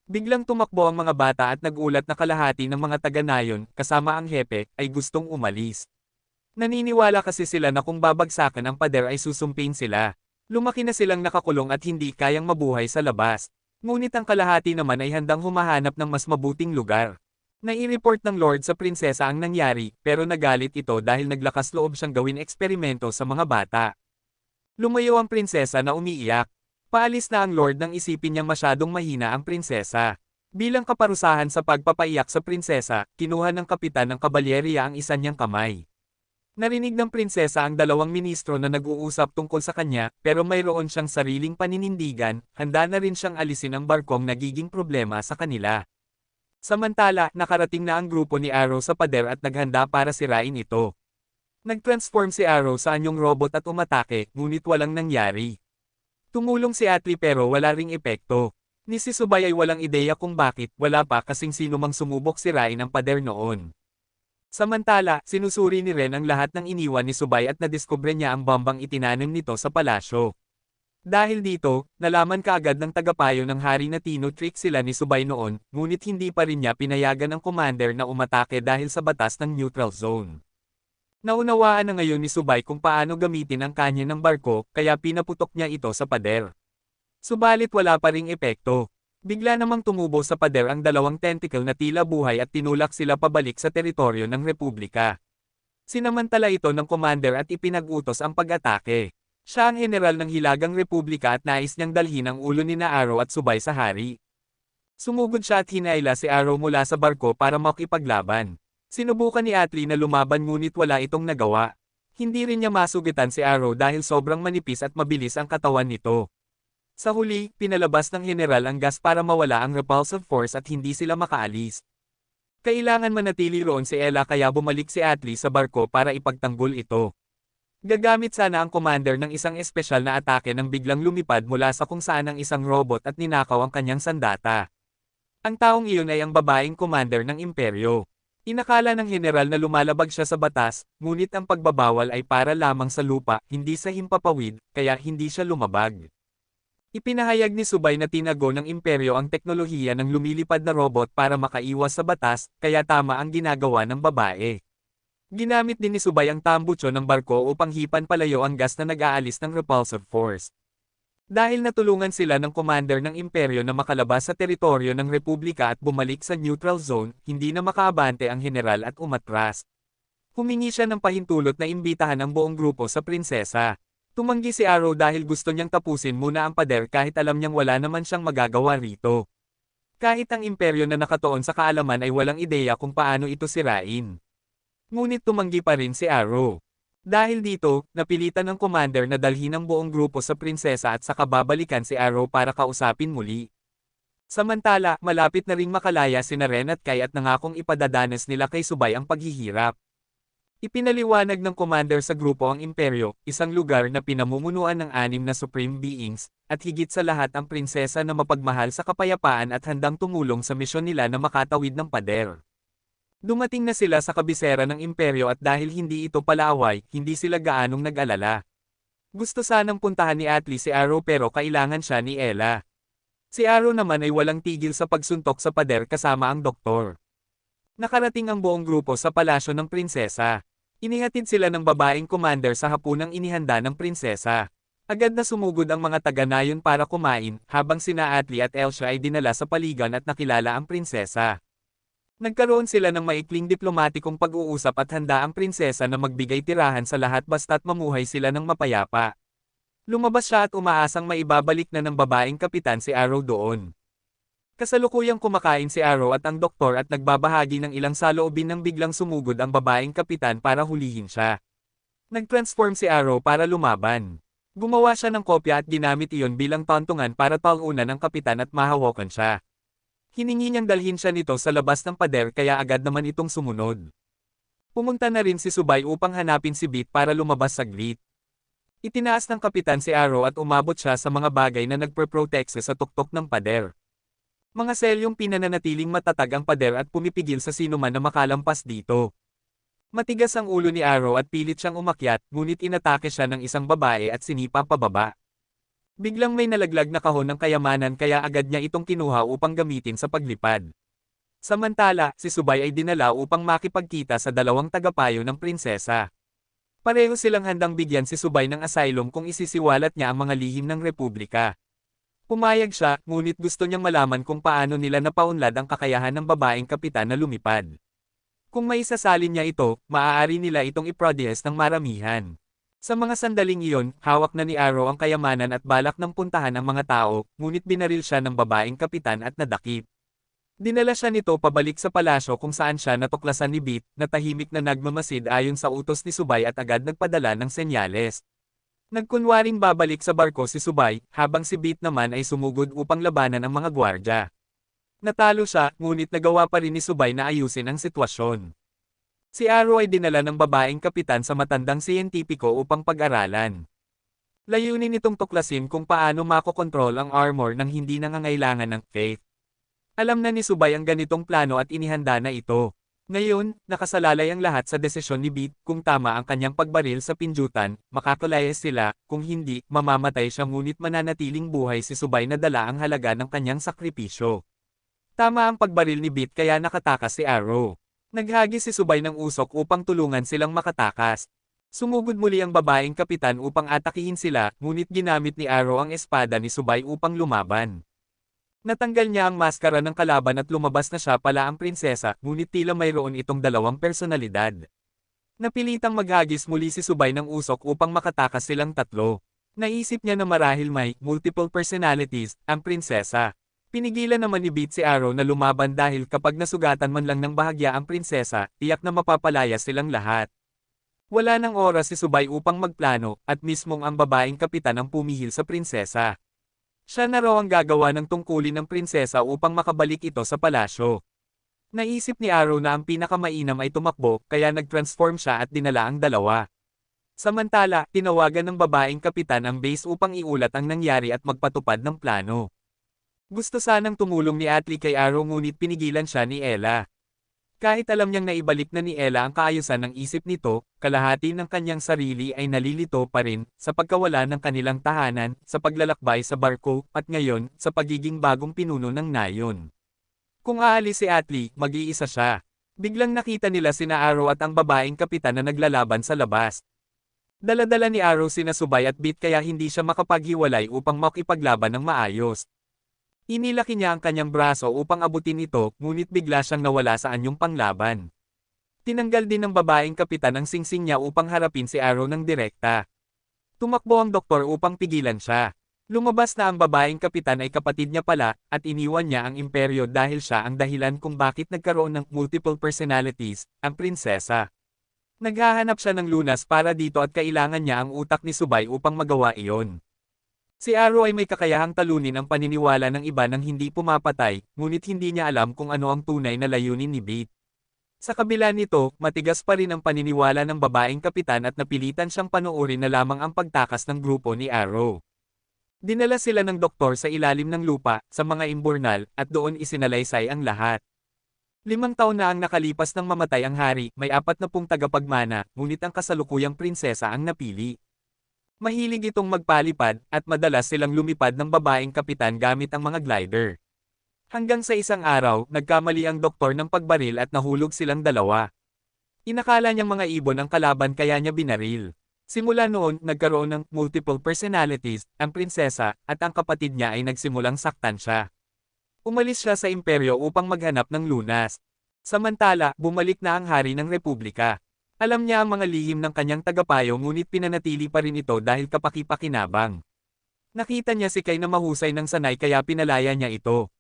Biglang tumakbo ang mga bata at nagulat na kalahati ng mga taga-Nayon, kasama ang hepe, ay gustong umalis. Naniniwala kasi sila na kung babagsakan ang pader ay susumpin sila. Lumaki na silang nakakulong at hindi kayang mabuhay sa labas. Ngunit ang kalahati naman ay handang humahanap ng mas mabuting lugar. Nai-report ng Lord sa prinsesa ang nangyari, pero nagalit ito dahil naglakas loob siyang gawin eksperimento sa mga bata. Lumayo ang prinsesa na umiiyak. Paalis na ang Lord nang isipin niyang masyadong mahina ang prinsesa. Bilang kaparusahan sa pagpapaiyak sa prinsesa, kinuha ng kapitan ng kabalyeriya ang isa niyang kamay. Narinig ng prinsesa ang 2 ministro na nag-uusap tungkol sa kanya, pero mayroon siyang sariling paninindigan, handa na rin siyang alisin ang barkong nagiging problema sa kanila. Samantala, nakarating na ang grupo ni Arrow sa pader at naghanda para sirain ito. Nag-transform si Arrow sa anyong robot at umatake, ngunit walang nangyari. Tumulong si Atli pero wala ring epekto. Ni si Subay ay walang ideya kung bakit, wala pa kasing sino mang sumubok sirain ang pader noon. Samantala, sinusuri ni Ren ang lahat ng iniwan ni Subay at nadiskubre niya ang bombang itinanim nito sa palasyo. Dahil dito, nalaman kaagad ng tagapayo ng hari na tino-trick sila ni Subay noon, ngunit hindi pa rin niya pinayagan ang commander na umatake dahil sa batas ng neutral zone. Naunawaan na ngayon ni Subay kung paano gamitin ang kanya ng barko, kaya pinaputok niya ito sa pader. Subalit wala pa ring epekto. Bigla namang tumubo sa pader ang dalawang tentacle na tila buhay at tinulak sila pabalik sa teritoryo ng Republika. Sinamantala ito ng commander at ipinag-utos ang pag-atake. Siya ang general ng Hilagang Republika at nais niyang dalhin ang ulo ni na Arrow at Subay sa hari. Sumugod siya at hinaila si Arrow mula sa barko para makipaglaban. Sinubukan ni Atli na lumaban ngunit wala itong nagawa. Hindi rin niya masugitan si Arrow dahil sobrang manipis at mabilis ang katawan nito. Sa huli, pinalabas ng general ang gas para mawala ang repulsive force at hindi sila makaalis. Kailangan manatili roon si Ella kaya bumalik si Atli sa barko para ipagtanggol ito. Gagamit sana ang commander ng isang espesyal na atake nang biglang lumipad mula sa kung saan ang isang robot at ninakaw ang kanyang sandata. Ang taong iyon ay ang babaeng commander ng imperyo. Inakala ng general na lumalabag siya sa batas, ngunit ang pagbabawal ay para lamang sa lupa, hindi sa himpapawid, kaya hindi siya lumabag. Ipinahayag ni Subay na tinago ng imperyo ang teknolohiya ng lumilipad na robot para makaiwas sa batas, kaya tama ang ginagawa ng babae. Ginamit din ni Subay ang tambucho ng barko upang hipan palayo ang gas na nag-aalis ng repulsive force. Dahil natulungan sila ng commander ng imperyo na makalabas sa teritoryo ng Republika at bumalik sa neutral zone, hindi na makaabante ang general at umatras. Humingi siya ng pahintulot na imbitahan ang buong grupo sa prinsesa. Tumanggi si Arrow dahil gusto niyang tapusin muna ang pader kahit alam niyang wala naman siyang magagawa rito. Kahit ang imperyo na nakatuon sa kaalaman ay walang ideya kung paano ito sirain. Ngunit tumanggi pa rin si Arrow. Dahil dito, napilitan ng commander na dalhin ang buong grupo sa prinsesa at saka babalikan si Arrow para kausapin muli. Samantala, malapit na ring makalaya sina Ren at Kai at nangakong ipadadanas nila kay Subay ang paghihirap. Ipinaliwanag ng commander sa grupo ang imperyo, isang lugar na pinamumunuan ng 6 na supreme beings, at higit sa lahat ang prinsesa na mapagmahal sa kapayapaan at handang tumulong sa misyon nila na makatawid ng pader. Dumating na sila sa kabisera ng imperyo at dahil hindi ito palaaway, hindi sila gaanong nag-alala. Gusto sanang puntahan ni Atli si Arrow pero kailangan siya ni Ella. Si Arrow naman ay walang tigil sa pagsuntok sa pader kasama ang doktor. Nakarating ang buong grupo sa palasyo ng prinsesa. Inihatid sila ng babaeng commander sa hapunang inihanda ng prinsesa. Agad na sumugod ang mga taga-nayon para kumain, habang sina Atli at Elsa ay dinala sa paligan at nakilala ang prinsesa. Nagkaroon sila ng maikling diplomatikong pag-uusap at handa ang prinsesa na magbigay tirahan sa lahat basta't mamuhay sila ng mapayapa. Lumabas siya at umaasang maibabalik na ng babaeng kapitan si Arrow doon. Kasalukuyang kumakain si Arrow at ang doktor at nagbabahagi ng ilang saloobin nang biglang sumugod ang babaeng kapitan para hulihin siya. Nag-transform si Arrow para lumaban. Gumawa siya ng kopya at ginamit iyon bilang tantungan para talunan ng kapitan at mahawakan siya. Hiningi niyang dalhin siya nito sa labas ng pader kaya agad naman itong sumunod. Pumunta na rin si Subay upang hanapin si Beat para lumabas saglit. Itinaas ng kapitan si Arrow at umabot siya sa mga bagay na nagpe-protect sa tuktok ng pader. Mga selyong pinananatiling matatag ang pader at pumipigil sa sinuman na makalampas dito. Matigas ang ulo ni Arrow at pilit siyang umakyat, ngunit inatake siya ng isang babae at sinipa pababa. Biglang may nalaglag na kahon ng kayamanan kaya agad niya itong kinuha upang gamitin sa paglipad. Samantala, si Subay ay dinala upang makipagkita sa dalawang tagapayo ng prinsesa. Pareho silang handang bigyan si Subay ng asylum kung isisiwalat niya ang mga lihim ng Republika. Pumayag siya, ngunit gusto niyang malaman kung paano nila napaunlad ang kakayahan ng babaeng kapitan na lumipad. Kung maisasalin niya ito, maaari nila itong i-produce ng maramihan. Sa mga sandaling iyon, hawak na ni Arrow ang kayamanan at balak ng puntahan ang mga tao, ngunit binaril siya ng babaeng kapitan at nadakip. Dinala siya nito pabalik sa palasyo kung saan siya natuklasan ni Beat, na tahimik na nagmamasid ayon sa utos ni Subay at agad nagpadala ng senyales. Nagkunwaring babalik sa barko si Subay, habang si Beat naman ay sumugod upang labanan ang mga gwardya. Natalo siya, ngunit nagawa pa rin ni Subay na ayusin ang sitwasyon. Si Arrow ay dinala ng babaeng kapitan sa matandang siyentipiko upang pag-aralan. Layunin nitong tuklasin kung paano makokontrol ang armor nang hindi nangangailangan ng faith. Alam na ni Subay ang ganitong plano at inihanda na ito. Ngayon, nakasalalay ang lahat sa desisyon ni Beat. Kung tama ang kanyang pagbaril sa pinjutan, makakalayas sila, kung hindi, mamamatay siya ngunit mananatiling buhay si Subay na dala ang halaga ng kanyang sakripisyo. Tama ang pagbaril ni Beat kaya nakatakas si Arrow. Naghagis si Subay ng usok upang tulungan silang makatakas. Sumugod muli ang babaeng kapitan upang atakihin sila, ngunit ginamit ni Arrow ang espada ni Subay upang lumaban. Natanggal niya ang maskara ng kalaban at lumabas na siya pala ang prinsesa, ngunit tila mayroon itong dalawang personalidad. Napilitang maghagis muli si Subay ng usok upang makatakas silang tatlo. Naisip niya na marahil may multiple personalities ang prinsesa. Pinigilan naman ni Beat si Arrow na lumaban dahil kapag nasugatan man lang ng bahagya ang prinsesa, tiyak na mapapalaya silang lahat. Wala nang oras si Subay upang magplano, at mismong ang babaeng kapitan ang pumihil sa prinsesa. Siya na raw ang gagawa ng tungkulin ng prinsesa upang makabalik ito sa palasyo. Naisip ni Arrow na ang pinakamainam ay tumakbo, kaya nag-transform siya at dinala ang dalawa. Samantala, tinawagan ng babaeng kapitan ang base upang iulat ang nangyari at magpatupad ng plano. Gusto sanang tumulong ni Atlee kay Arrow ngunit pinigilan siya ni Ella. Kahit alam niyang naibalik na ni Ella ang kaayusan ng isip nito, kalahati ng kanyang sarili ay nalilito pa rin, sa pagkawala ng kanilang tahanan, sa paglalakbay sa barko, at ngayon, sa pagiging bagong pinuno ng nayon. Kung aalis si Atlee, mag-iisa siya. Biglang nakita nila sina Arrow at ang babaeng kapitan na naglalaban sa labas. Dala-dala ni Arrow sina Subay at Beat kaya hindi siya makapaghiwalay upang makipaglaban ng maayos. Inilaki niya ang kanyang braso upang abutin ito, ngunit bigla siyang nawala sa anyong panglaban. Tinanggal din ng babaeng kapitan ang singsing niya upang harapin si Arrow ng direkta. Tumakbo ang doktor upang pigilan siya. Lumabas na ang babaeng kapitan ay kapatid niya pala, at iniwan niya ang imperyo dahil siya ang dahilan kung bakit nagkaroon ng multiple personalities, ang prinsesa. Naghahanap siya ng lunas para dito at kailangan niya ang utak ni Subay upang magawa iyon. Si Arrow ay may kakayahang talunin ang paniniwala ng iba nang hindi pumapatay, ngunit hindi niya alam kung ano ang tunay na layunin ni Beat. Sa kabila nito, matigas pa rin ang paniniwala ng babaeng kapitan at napilitan siyang panoorin na lamang ang pagtakas ng grupo ni Arrow. Dinala sila ng doktor sa ilalim ng lupa, sa mga imburnal, at doon isinalaysay ang lahat. 5 taon na ang nakalipas nang mamatay ang hari, may 40 tagapagmana, ngunit ang kasalukuyang prinsesa ang napili. Mahilig itong magpalipad, at madalas silang lumipad ng babaeng kapitan gamit ang mga glider. Hanggang sa isang araw, nagkamali ang doktor ng pagbaril at nahulog silang dalawa. Inakala niyang mga ibon ang kalaban kaya niya binaril. Simula noon, nagkaroon ng multiple personalities, ang prinsesa, at ang kapatid niya ay nagsimulang saktan siya. Umalis siya sa imperyo upang maghanap ng lunas. Samantala, bumalik na ang hari ng republika. Alam niya ang mga lihim ng kanyang tagapayo ngunit pinanatili pa rin ito dahil kapaki-pakinabang. Nakita niya si Kay na mahusay ng sanay kaya pinalaya niya ito.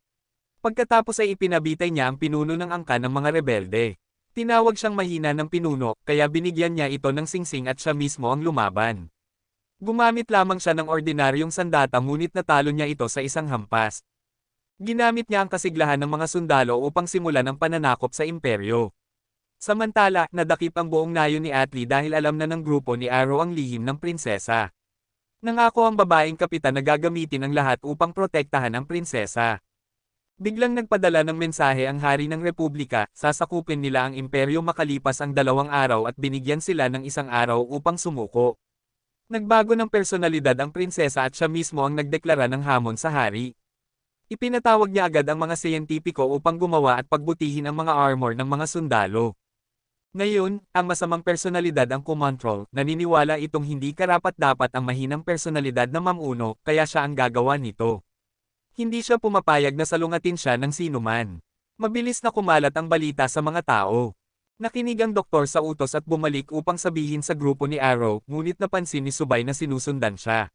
Pagkatapos ay ipinabitay niya ang pinuno ng angkan ng mga rebelde. Tinawag siyang mahina ng pinuno, kaya binigyan niya ito ng singsing at siya mismo ang lumaban. Gumamit lamang siya ng ordinaryong sandata ngunit natalo niya ito sa isang hampas. Ginamit niya ang kasiglahan ng mga sundalo upang simulan ang pananakop sa imperyo. Samantala, nadakip ang buong nayon ni Atlee dahil alam na ng grupo ni Arrow ang lihim ng prinsesa. Nangako ang babaeng kapitan na gagamitin ang lahat upang protektahan ang prinsesa. Biglang nagpadala ng mensahe ang hari ng republika, sasakupin nila ang imperyo makalipas ang 2 araw at binigyan sila ng 1 araw upang sumuko. Nagbago ng personalidad ang prinsesa at siya mismo ang nagdeklara ng hamon sa hari. Ipinatawag niya agad ang mga siyentipiko upang gumawa at pagbutihin ang mga armor ng mga sundalo. Ngayon, ang masamang personalidad ang kumontrol, naniniwala itong hindi karapat-dapat ang mahinang personalidad na mamuno, kaya siya ang gagawa nito. Hindi siya pumapayag na salungatin siya ng sinuman. Mabilis na kumalat ang balita sa mga tao. Nakinig ang doktor sa utos at bumalik upang sabihin sa grupo ni Arrow, ngunit napansin ni Subay na sinusundan siya.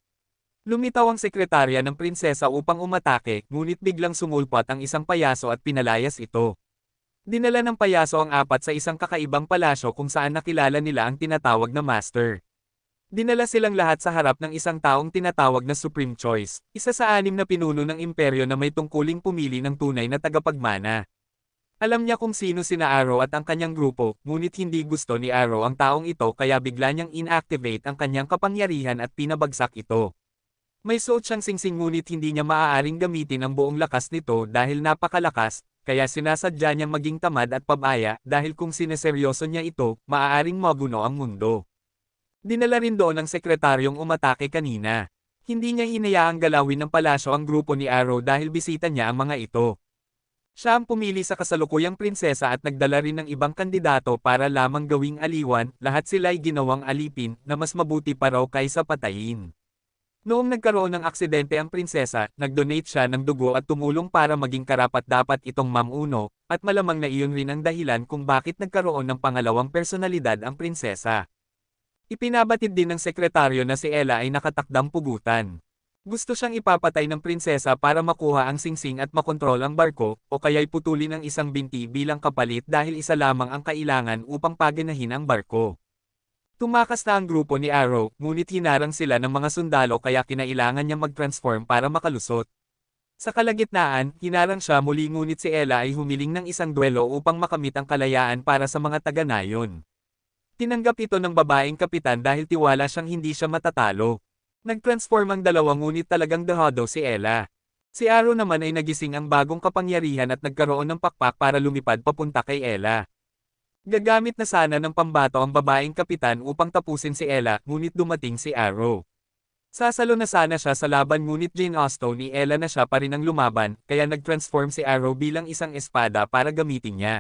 Lumitaw ang sekretarya ng prinsesa upang umatake, ngunit biglang sumulpot ang isang payaso at pinalayas ito. Dinala ng payaso ang 4 sa isang kakaibang palasyo kung saan nakilala nila ang tinatawag na master. Dinala silang lahat sa harap ng isang taong tinatawag na Supreme Choice, isa sa 6 na pinuno ng imperyo na may tungkuling pumili ng tunay na tagapagmana. Alam niya kung sino sina Arrow at ang kanyang grupo, ngunit hindi gusto ni Arrow ang taong ito kaya bigla niyang inactivate ang kanyang kapangyarihan at pinabagsak ito. May suot siyang singsing ngunit hindi niya maaaring gamitin ang buong lakas nito dahil napakalakas, kaya sinasadya niyang maging tamad at pabaya dahil kung sineseryoso niya ito, maaaring maguno ang mundo. Dinala rin doon ang sekretaryong umatake kanina. Hindi niya hinayaang galawin ng palasyo ang grupo ni Arrow dahil bisita niya ang mga ito. Siya ang pumili sa kasalukuyang prinsesa at nagdala rin ng ibang kandidato para lamang gawing aliwan, lahat sila'y ginawang alipin na mas mabuti pa raw kaysa patayin. Noong nagkaroon ng aksidente ang prinsesa, nag-donate siya ng dugo at tumulong para maging karapat-dapat itong mamuno, at malamang na iyon rin ang dahilan kung bakit nagkaroon ng pangalawang personalidad ang prinsesa. Ipinabatid din ng sekretaryo na si Ella ay nakatakdang pugutan. Gusto siyang ipapatay ng prinsesa para makuha ang singsing at makontrol ang barko, o kaya'y putulin ang isang binti bilang kapalit dahil isa lamang ang kailangan upang paganahin ang barko. Tumakas na ang grupo ni Arrow, ngunit hinarang sila ng mga sundalo kaya kinailangan niyang mag-transform para makalusot. Sa kalagitnaan, hinarang siya muli ngunit si Ella ay humiling ng isang duelo upang makamit ang kalayaan para sa mga taga-nayon. Tinanggap ito ng babaeng kapitan dahil tiwala siyang hindi siya matatalo. Nag-transform ang dalawa ngunit talagang dehado si Ella. Si Arrow naman ay nagising ang bagong kapangyarihan at nagkaroon ng pakpak para lumipad papunta kay Ella. Gagamit na sana ng pambato ang babaeng kapitan upang tapusin si Ella, ngunit dumating si Arrow. Sasalo na sana siya sa laban ngunit Jane Austen ni Ella na siya pa rin ang lumaban, kaya nag-transform si Arrow bilang isang espada para gamitin niya.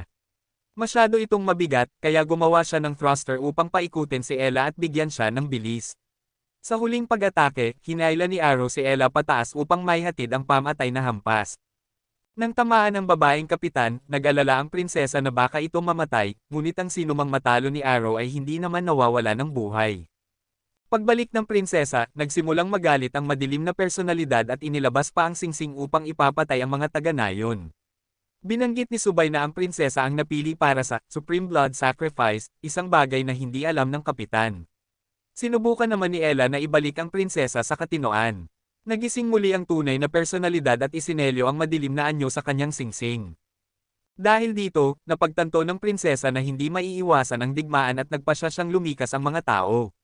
Masyado itong mabigat, kaya gumawa siya ng thruster upang paikutin si Ella at bigyan siya ng bilis. Sa huling pag-atake, hinayla ni Arrow si Ella pataas upang maihatid ang pamatay na hampas. Nang tamaan ng babaeng kapitan, nag-alala ang prinsesa na baka ito mamatay, ngunit ang sinumang matalo ni Arrow ay hindi naman nawawala ng buhay. Pagbalik ng prinsesa, nagsimulang magalit ang madilim na personalidad at inilabas pa ang singsing upang ipapatay ang mga taga-nayon. Binanggit ni Subay na ang prinsesa ang napili para sa Supreme Blood Sacrifice, isang bagay na hindi alam ng kapitan. Sinubukan naman ni Ella na ibalik ang prinsesa sa katinoan. Nagising muli ang tunay na personalidad at isinelyo ang madilim na anyo sa kanyang singsing. Dahil dito, napagtanto ng prinsesa na hindi maiiwasan ang digmaan at nagpasya siyang lumikas ang mga tao.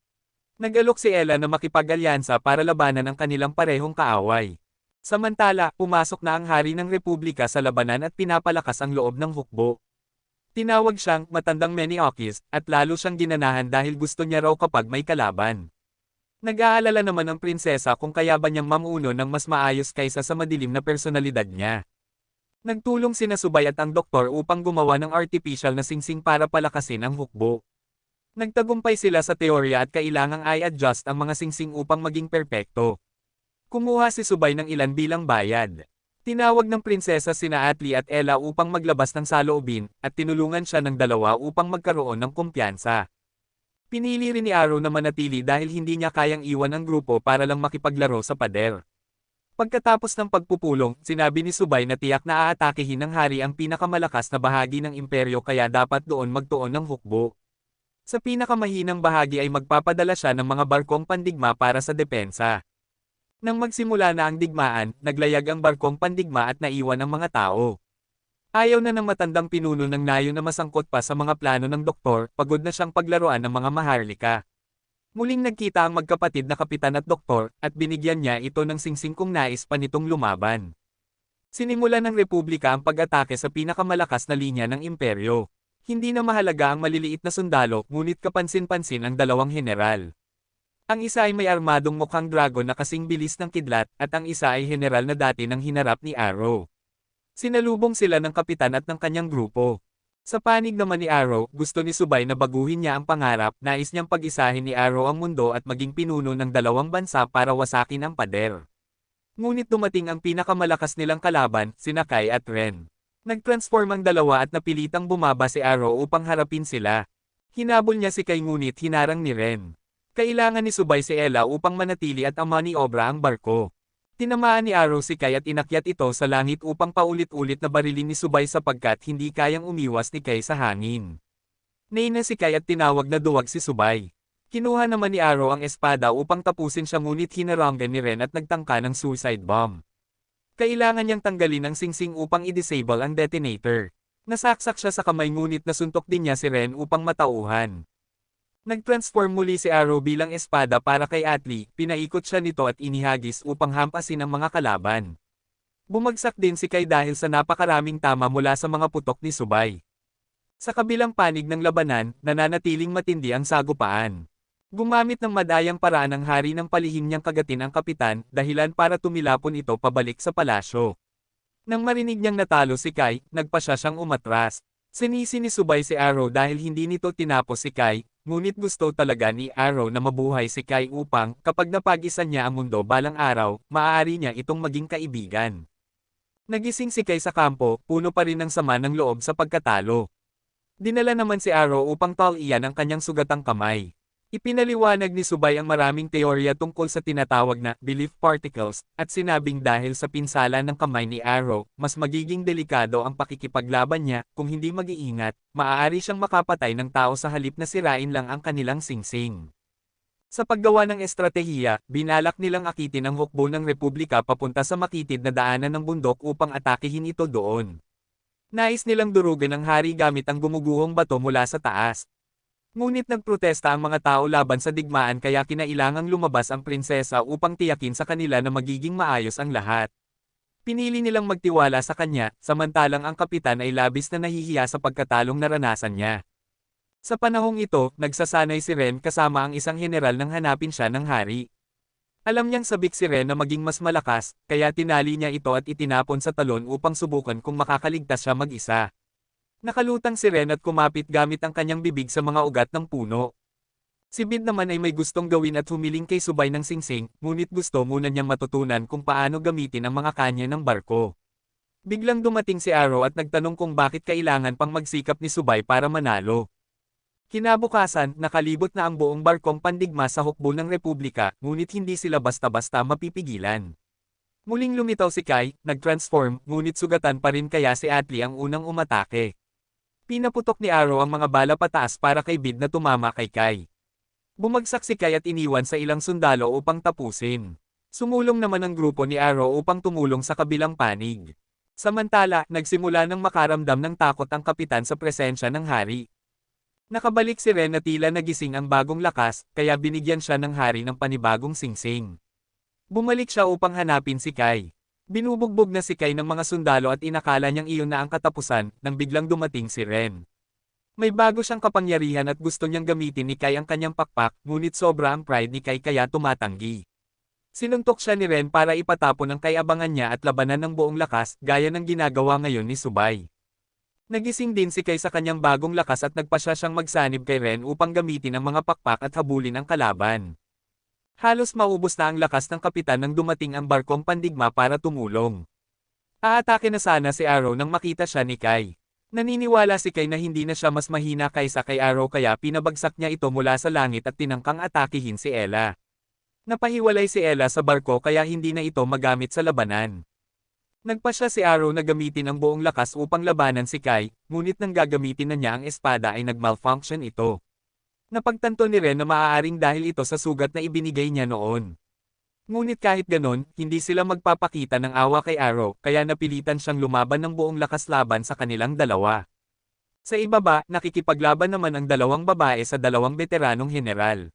Nag-alok si Ella na makipag-alyansa para labanan ang kanilang parehong kaaway. Samantala, pumasok na ang hari ng Republika sa labanan at pinapalakas ang loob ng hukbo. Tinawag siyang matandang Meniochis, at lalo siyang ginanahan dahil gusto niya raw kapag may kalaban. Nag-aalala naman ang prinsesa kung kaya ba niyang mamuno ng mas maayos kaysa sa madilim na personalidad niya. Nagtulong sina Subay at ang doktor upang gumawa ng artificial na singsing para palakasin ang hukbo. Nagtagumpay sila sa teorya at kailangang i-adjust ang mga singsing upang maging perpekto. Kumuha si Subay ng ilan bilang bayad. Tinawag ng prinsesa sina Atli at Ella upang maglabas ng saloobin, at tinulungan siya ng dalawa upang magkaroon ng kumpiyansa. Pinili rin ni Arrow na manatili dahil hindi niya kayang iwan ang grupo para lang makipaglaro sa pader. Pagkatapos ng pagpupulong, sinabi ni Subay na tiyak na aatakehin ng hari ang pinakamalakas na bahagi ng imperyo kaya dapat doon magtuon ng hukbo. Sa pinakamahinang bahagi ay magpapadala siya ng mga barkong pandigma para sa depensa. Nang magsimula na ang digmaan, naglayag ang barkong pandigma at naiwan ang mga tao. Ayaw na ng matandang pinuno ng nayo na masangkot pa sa mga plano ng doktor, pagod na siyang paglaruan ng mga maharlika. Muling nagkita ang magkapatid na kapitan at doktor, at binigyan niya ito ng singsing kung nais pa nitong lumaban. Sinimula ng Republika ang pag-atake sa pinakamalakas na linya ng imperyo. Hindi na mahalaga ang maliliit na sundalo, ngunit kapansin-pansin ang dalawang general. Ang isa ay may armadong mukhang dragon na kasing bilis ng kidlat, at ang isa ay general na dati nang hinarap ni Arrow. Sinalubong sila ng kapitan at ng kanyang grupo. Sa panig naman ni Arrow, gusto ni Subay na baguhin niya ang pangarap, nais niyang pag-isahin ni Arrow ang mundo at maging pinuno ng dalawang bansa para wasakin ang pader. Ngunit dumating ang pinakamalakas nilang kalaban, sina Kai at Ren. Nag-transform ang dalawa at napilitang bumaba si Arrow upang harapin sila. Hinabol niya si Kai ngunit hinarang ni Ren. Kailangan ni Subay si Ella upang manatili at maniobra ang barko. Tinamaan ni Arrow si Kai at inakyat ito sa langit upang paulit-ulit na barilin ni Subay sapagkat hindi kayang umiwas ni Kai sa hangin. Naina si Kai at tinawag na duwag si Subay. Kinuha naman ni Arrow ang espada upang tapusin siya ngunit hinaranggan ni Ren at nagtangka ng suicide bomb. Kailangan niyang tanggalin ang singsing upang i-disable ang detonator. Nasaksak siya sa kamay ngunit nasuntok din niya si Ren upang matauhan. Nag-transform muli si Arrow bilang espada para kay Atli, pinaikot siya nito at inihagis upang hampasin ang mga kalaban. Bumagsak din si Kai dahil sa napakaraming tama mula sa mga putok ni Subay. Sa kabilang panig ng labanan, nananatiling matindi ang sagupaan. Gumamit ng madayang paraan ang hari ng palihim niyang kagatin ang kapitan, dahilan para tumilapon ito pabalik sa palasyo. Nang marinig niyang natalo si Kai, nagpasya siyang umatras. Sinisi ni Subay si Arrow dahil hindi nito tinapos si Kai, ngunit gusto talaga ni Arrow na mabuhay si Kai upang, kapag napag-isa niya ang mundo balang araw, maaari niya itong maging kaibigan. Nagising si Kai sa kampo, puno pa rin ng sama ng loob sa pagkatalo. Dinala naman si Arrow upang talian ang kanyang sugatang kamay. Ipinaliwanag ni Subay ang maraming teorya tungkol sa tinatawag na belief particles, at sinabing dahil sa pinsala ng kamay ni Arrow, mas magiging delikado ang pakikipaglaban niya, kung hindi mag-iingat, maaari siyang makapatay ng tao sa halip na sirain lang ang kanilang singsing. Sa paggawa ng estratehiya, binalak nilang akitin ang hukbo ng Republika papunta sa makitid na daanan ng bundok upang atakihin ito doon. Nais nilang durugan ang hari gamit ang gumuguhong bato mula sa taas. Ngunit nagprotesta ang mga tao laban sa digmaan kaya kinailangang lumabas ang prinsesa upang tiyakin sa kanila na magiging maayos ang lahat. Pinili nilang magtiwala sa kanya, samantalang ang kapitan ay labis na nahihiya sa pagkatalong naranasan niya. Sa panahong ito, nagsasanay si Ren kasama ang isang general nang hanapin siya ng hari. Alam niyang sabik si Ren na maging mas malakas, kaya tinali niya ito at itinapon sa talon upang subukan kung makakaligtas siya mag-isa. Nakalutang si Ren at kumapit gamit ang kanyang bibig sa mga ugat ng puno. Si Bid naman ay may gustong gawin at humiling kay Subay ng singsing, ngunit gusto muna niyang matutunan kung paano gamitin ang mga kanya ng barko. Biglang dumating si Arrow at nagtanong kung bakit kailangan pang magsikap ni Subay para manalo. Kinabukasan, nakalibot na ang buong barkong pandigma sa hukbo ng Republika, ngunit hindi sila basta-basta mapipigilan. Muling lumitaw si Kai, nag-transform, ngunit sugatan pa rin kaya si Atli ang unang umatake. Pinaputok ni Arrow ang mga bala pataas para kay Bid na tumama kay Kai. Bumagsak si Kai at iniwan sa ilang sundalo upang tapusin. Sumulong naman ang grupo ni Arrow upang tumulong sa kabilang panig. Samantala, nagsimula ng makaramdam ng takot ang kapitan sa presensya ng hari. Nakabalik si Ren na tila nagising ang bagong lakas, kaya binigyan siya ng hari ng panibagong singsing. Bumalik siya upang hanapin si Kai. Binubugbog na si Kai ng mga sundalo at inakala niyang iyon na ang katapusan, nang biglang dumating si Ren. May bago siyang kapangyarihan at gusto niyang gamitin ni Kai ang kanyang pakpak, ngunit sobra ang pride ni Kai kaya tumatanggi. Sinuntok siya ni Ren para ipatapon ang kay-abangan niya at labanan ng buong lakas, gaya ng ginagawa ngayon ni Subay. Nagising din si Kai sa kanyang bagong lakas at nagpasya siyang magsanib kay Ren upang gamitin ang mga pakpak at habulin ang kalaban. Halos maubos na ang lakas ng kapitan nang dumating ang barkong pandigma para tumulong. Aatake na sana si Arrow nang makita siya ni Kai. Naniniwala si Kai na hindi na siya mas mahina kaysa kay Arrow kaya pinabagsak niya ito mula sa langit at tinangkang atakihin si Ella. Napahiwalay si Ella sa barko kaya hindi na ito magamit sa labanan. Nagpasya si Arrow na gamitin ang buong lakas upang labanan si Kai, ngunit nang gagamitin na niya ang espada ay nag-malfunction ito. Napagtanto ni Ren na maaaring dahil ito sa sugat na ibinigay niya noon. Ngunit kahit ganon, hindi sila magpapakita ng awa kay Arrow, kaya napilitan siyang lumaban ng buong lakas laban sa kanilang dalawa. Sa ibaba, nakikipaglaban naman ang dalawang babae sa dalawang veteranong general.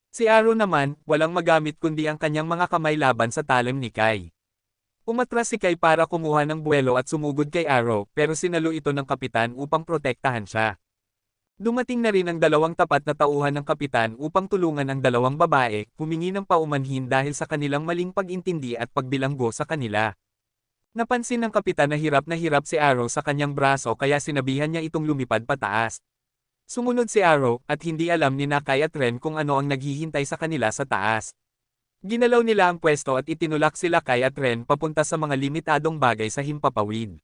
Si Arrow naman, walang magamit kundi ang kanyang mga kamay laban sa talim ni Kai. Umatras si Kai para kumuha ng buwelo at sumugod kay Arrow, pero sinalo ito ng kapitan upang protektahan siya. Dumating na rin ang dalawang tapat na tauhan ng kapitan upang tulungan ang dalawang babae, humingi ng paumanhin dahil sa kanilang maling pag-intindi at pagbilanggo sa kanila. Napansin ng kapitan na hirap si Arrow sa kanyang braso kaya sinabihan niya itong lumipad pataas. Sumunod si Arrow, at hindi alam ni Kai at Ren kung ano ang naghihintay sa kanila sa taas. Ginalaw nila ang pwesto at itinulak sila Kai at Ren papunta sa mga limitadong bagay sa himpapawid.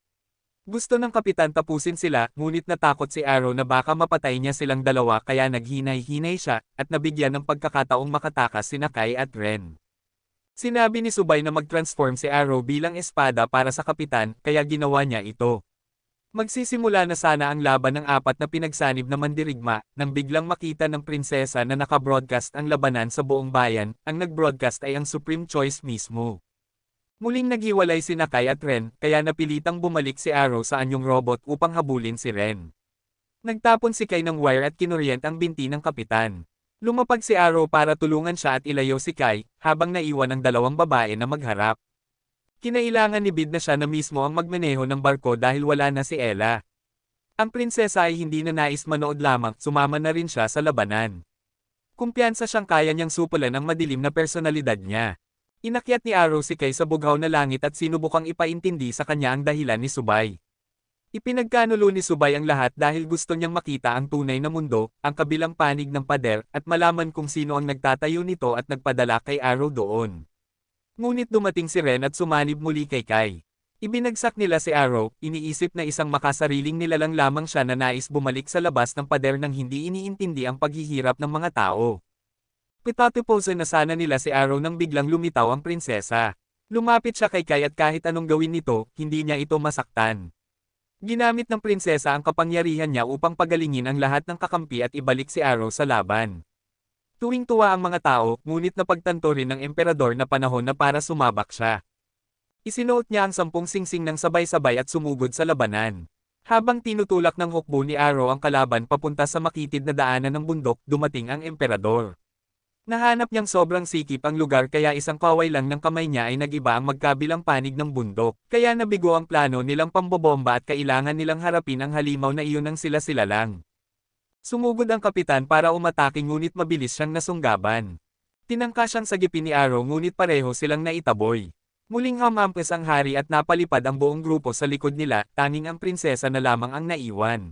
Gusto ng kapitan tapusin sila, ngunit natakot si Arrow na baka mapatay niya silang dalawa kaya naghinay-hinay siya, at nabigyan ng pagkakataong makatakas sina Kai at Ren. Sinabi ni Subay na mag-transform si Arrow bilang espada para sa kapitan, kaya ginawa niya ito. Magsisimula na sana ang laban ng apat na pinagsanib na mandirigma, nang biglang makita ng prinsesa na naka-broadcast ang labanan sa buong bayan, ang nag-broadcast ay ang Supreme Choice mismo. Muling naghiwalay si Kai at Ren, kaya napilitang bumalik si Arrow sa anyong robot upang habulin si Ren. Nagtapon si Kai ng wire at kinuryent ang binti ng kapitan. Lumapag si Arrow para tulungan siya at ilayo si Kai, habang naiwan ang dalawang babae na magharap. Kinailangan ni Bid na siya na mismo ang magmaneho ng barko dahil wala na si Ella. Ang prinsesa ay hindi na nais manood lamang, sumama na rin siya sa labanan. Kumpiyansa siyang kaya niyang supulan ang madilim na personalidad niya. Inakyat ni Arrow si Kai sa bughaw na langit at sinubukang ipaintindi sa kanya ang dahilan ni Subay. Ipinagkanulo ni Subay ang lahat dahil gusto niyang makita ang tunay na mundo, ang kabilang panig ng pader, at malaman kung sino ang nagtatayo nito at nagpadala kay Arrow doon. Ngunit dumating si Ren at sumanib muli kay Kai. Ibinagsak nila si Arrow, iniisip na isang makasariling nilalang lamang siya na nais bumalik sa labas ng pader nang hindi iniintindi ang paghihirap ng mga tao. Pitatupose na sana nila si Arrow nang biglang lumitaw ang prinsesa. Lumapit siya kay Kai at kahit anong gawin nito, hindi niya ito masaktan. Ginamit ng prinsesa ang kapangyarihan niya upang pagalingin ang lahat ng kakampi at ibalik si Arrow sa laban. Tuwing-tuwa ang mga tao, ngunit napagtanto rin ng emperador na panahon na para sumabak siya. Isinuot niya ang 10 singsing ng sabay-sabay at sumugod sa labanan. Habang tinutulak ng hukbo ni Arrow ang kalaban papunta sa makitid na daanan ng bundok, dumating ang emperador. Nahanap niyang sobrang sikip ang lugar kaya isang kaway lang ng kamay niya ay nag-iba ang magkabilang panig ng bundok. Kaya nabigo ang plano nilang pambobomba at kailangan nilang harapin ang halimaw na iyon ng sila-sila lang. Sumugod ang kapitan para umatake ngunit mabilis siyang nasunggaban. Tinangka siyang sagipin ni Arrow ngunit pareho silang naitaboy. Muling humampas ang hari at napalipad ang buong grupo sa likod nila, tanging ang prinsesa na lamang ang naiwan.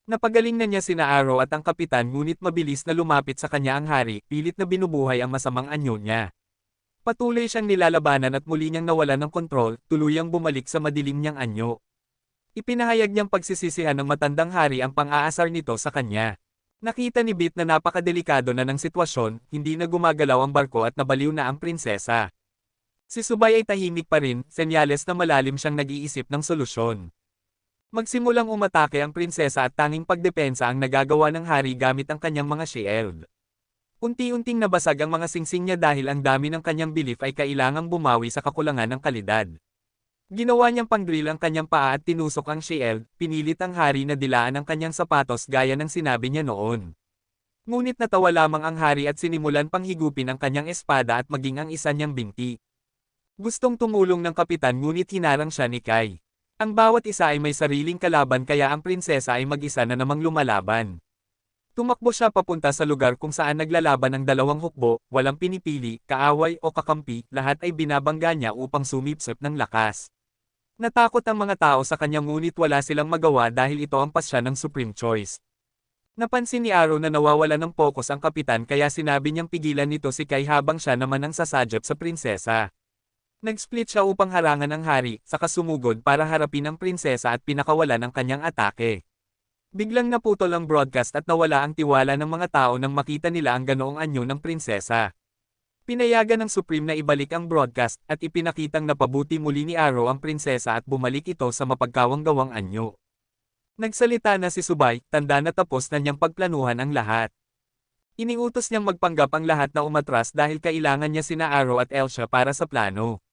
Napagaling na niya sina Arrow at ang kapitan ngunit mabilis na lumapit sa kanya ang hari, pilit na binubuhay ang masamang anyo niya. Patuloy siyang nilalabanan at muli niyang nawalan ng kontrol, tuluyang bumalik sa madilim niyang anyo. Ipinahayag niyang pagsisisihan ng matandang hari ang pang-aasar nito sa kanya. Nakita ni Bit na napakadelikado na ng sitwasyon, hindi na gumagalaw ang barko at nabaliw na ang prinsesa. Si Subay ay tahimik pa rin, senyales na malalim siyang nag-iisip ng solusyon. Magsimulang umatake ang prinsesa at tanging pagdepensa ang nagagawa ng hari gamit ang kanyang mga shield. Unti-unting nabasag ang mga singsing niya dahil ang dami ng kanyang belief ay kailangang bumawi sa kakulangan ng kalidad. Ginawa niyang pang-drill ang kanyang paa at tinusok ang shield, pinilit ang hari na dilaan ang kanyang sapatos gaya ng sinabi niya noon. Ngunit natawa lamang ang hari at sinimulan pang higupin ang kanyang espada at maging ang isa niyang binti. Gustong tumulong ng kapitan ngunit hinarang siya ni Kai. Ang bawat isa ay may sariling kalaban kaya ang prinsesa ay mag-isa na namang lumalaban. Tumakbo siya papunta sa lugar kung saan naglalaban ang dalawang hukbo, walang pinipili, kaaway o kakampi, lahat ay binabangga niya upang sumipsip ng lakas. Natakot ang mga tao sa kanya ngunit wala silang magawa dahil ito ang pasya ng Supreme Choice. Napansin ni Arrow na nawawala ng pokus ang kapitan kaya sinabi niyang pigilan nito si Kai habang siya naman ang sasadyap sa prinsesa. Nag-split siya upang harangan ang hari, saka sumugod para harapin ang prinsesa at pinakawalan ang kanyang atake. Biglang naputol ang broadcast at nawala ang tiwala ng mga tao nang makita nila ang ganoong anyo ng prinsesa. Pinayagan ng Supreme na ibalik ang broadcast at ipinakitang napabuti muli ni Arrow ang prinsesa at bumalik ito sa mapagkawang-gawang anyo. Nagsalita na si Subay, tanda na tapos na niyang pagplanuhan ang lahat. Iniutos niyang magpanggap ang lahat na umatras dahil kailangan niya sina Arrow at Elsa para sa plano.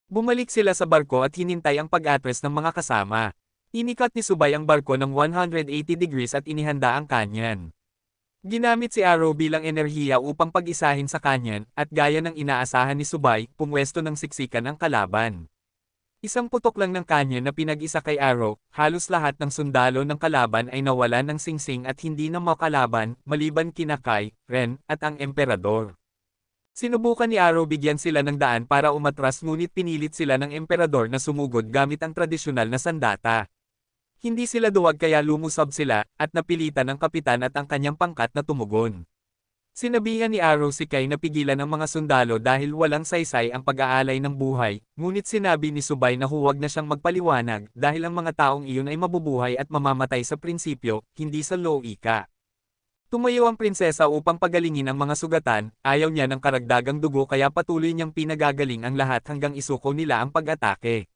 Bumalik sila sa barko at hinintay ang pag-atres ng mga kasama. Inikat ni Subay ang barko ng 180 degrees at inihanda ang kanyan. Ginamit si Arrow bilang enerhiya upang pag-isahin sa kanyan, at gaya ng inaasahan ni Subay, pumwesto ng siksikan ang kalaban. Isang putok lang ng kanyan na pinag-isa kay Arrow, halos lahat ng sundalo ng kalaban ay nawalan ng singsing at hindi na makalaban, maliban kina Kai, Ren, at ang emperador. Sinubukan ni Arrow bigyan sila ng daan para umatras ngunit pinilit sila ng emperador na sumugod gamit ang tradisyonal na sandata. Hindi sila duwag kaya lumusab sila, at napilitan ng kapitan at ang kanyang pangkat na tumugon. Sinabihan ni Arrow si Kai na pigilan ang mga sundalo dahil walang saysay ang pag-aalay ng buhay, ngunit sinabi ni Subay na huwag na siyang magpaliwanag dahil ang mga taong iyon ay mabubuhay at mamamatay sa prinsipyo, hindi sa loika. Tumayo ang prinsesa upang pagalingin ang mga sugatan, ayaw niya ng karagdagang dugo kaya patuloy niyang pinagagaling ang lahat hanggang isuko nila ang pag-atake.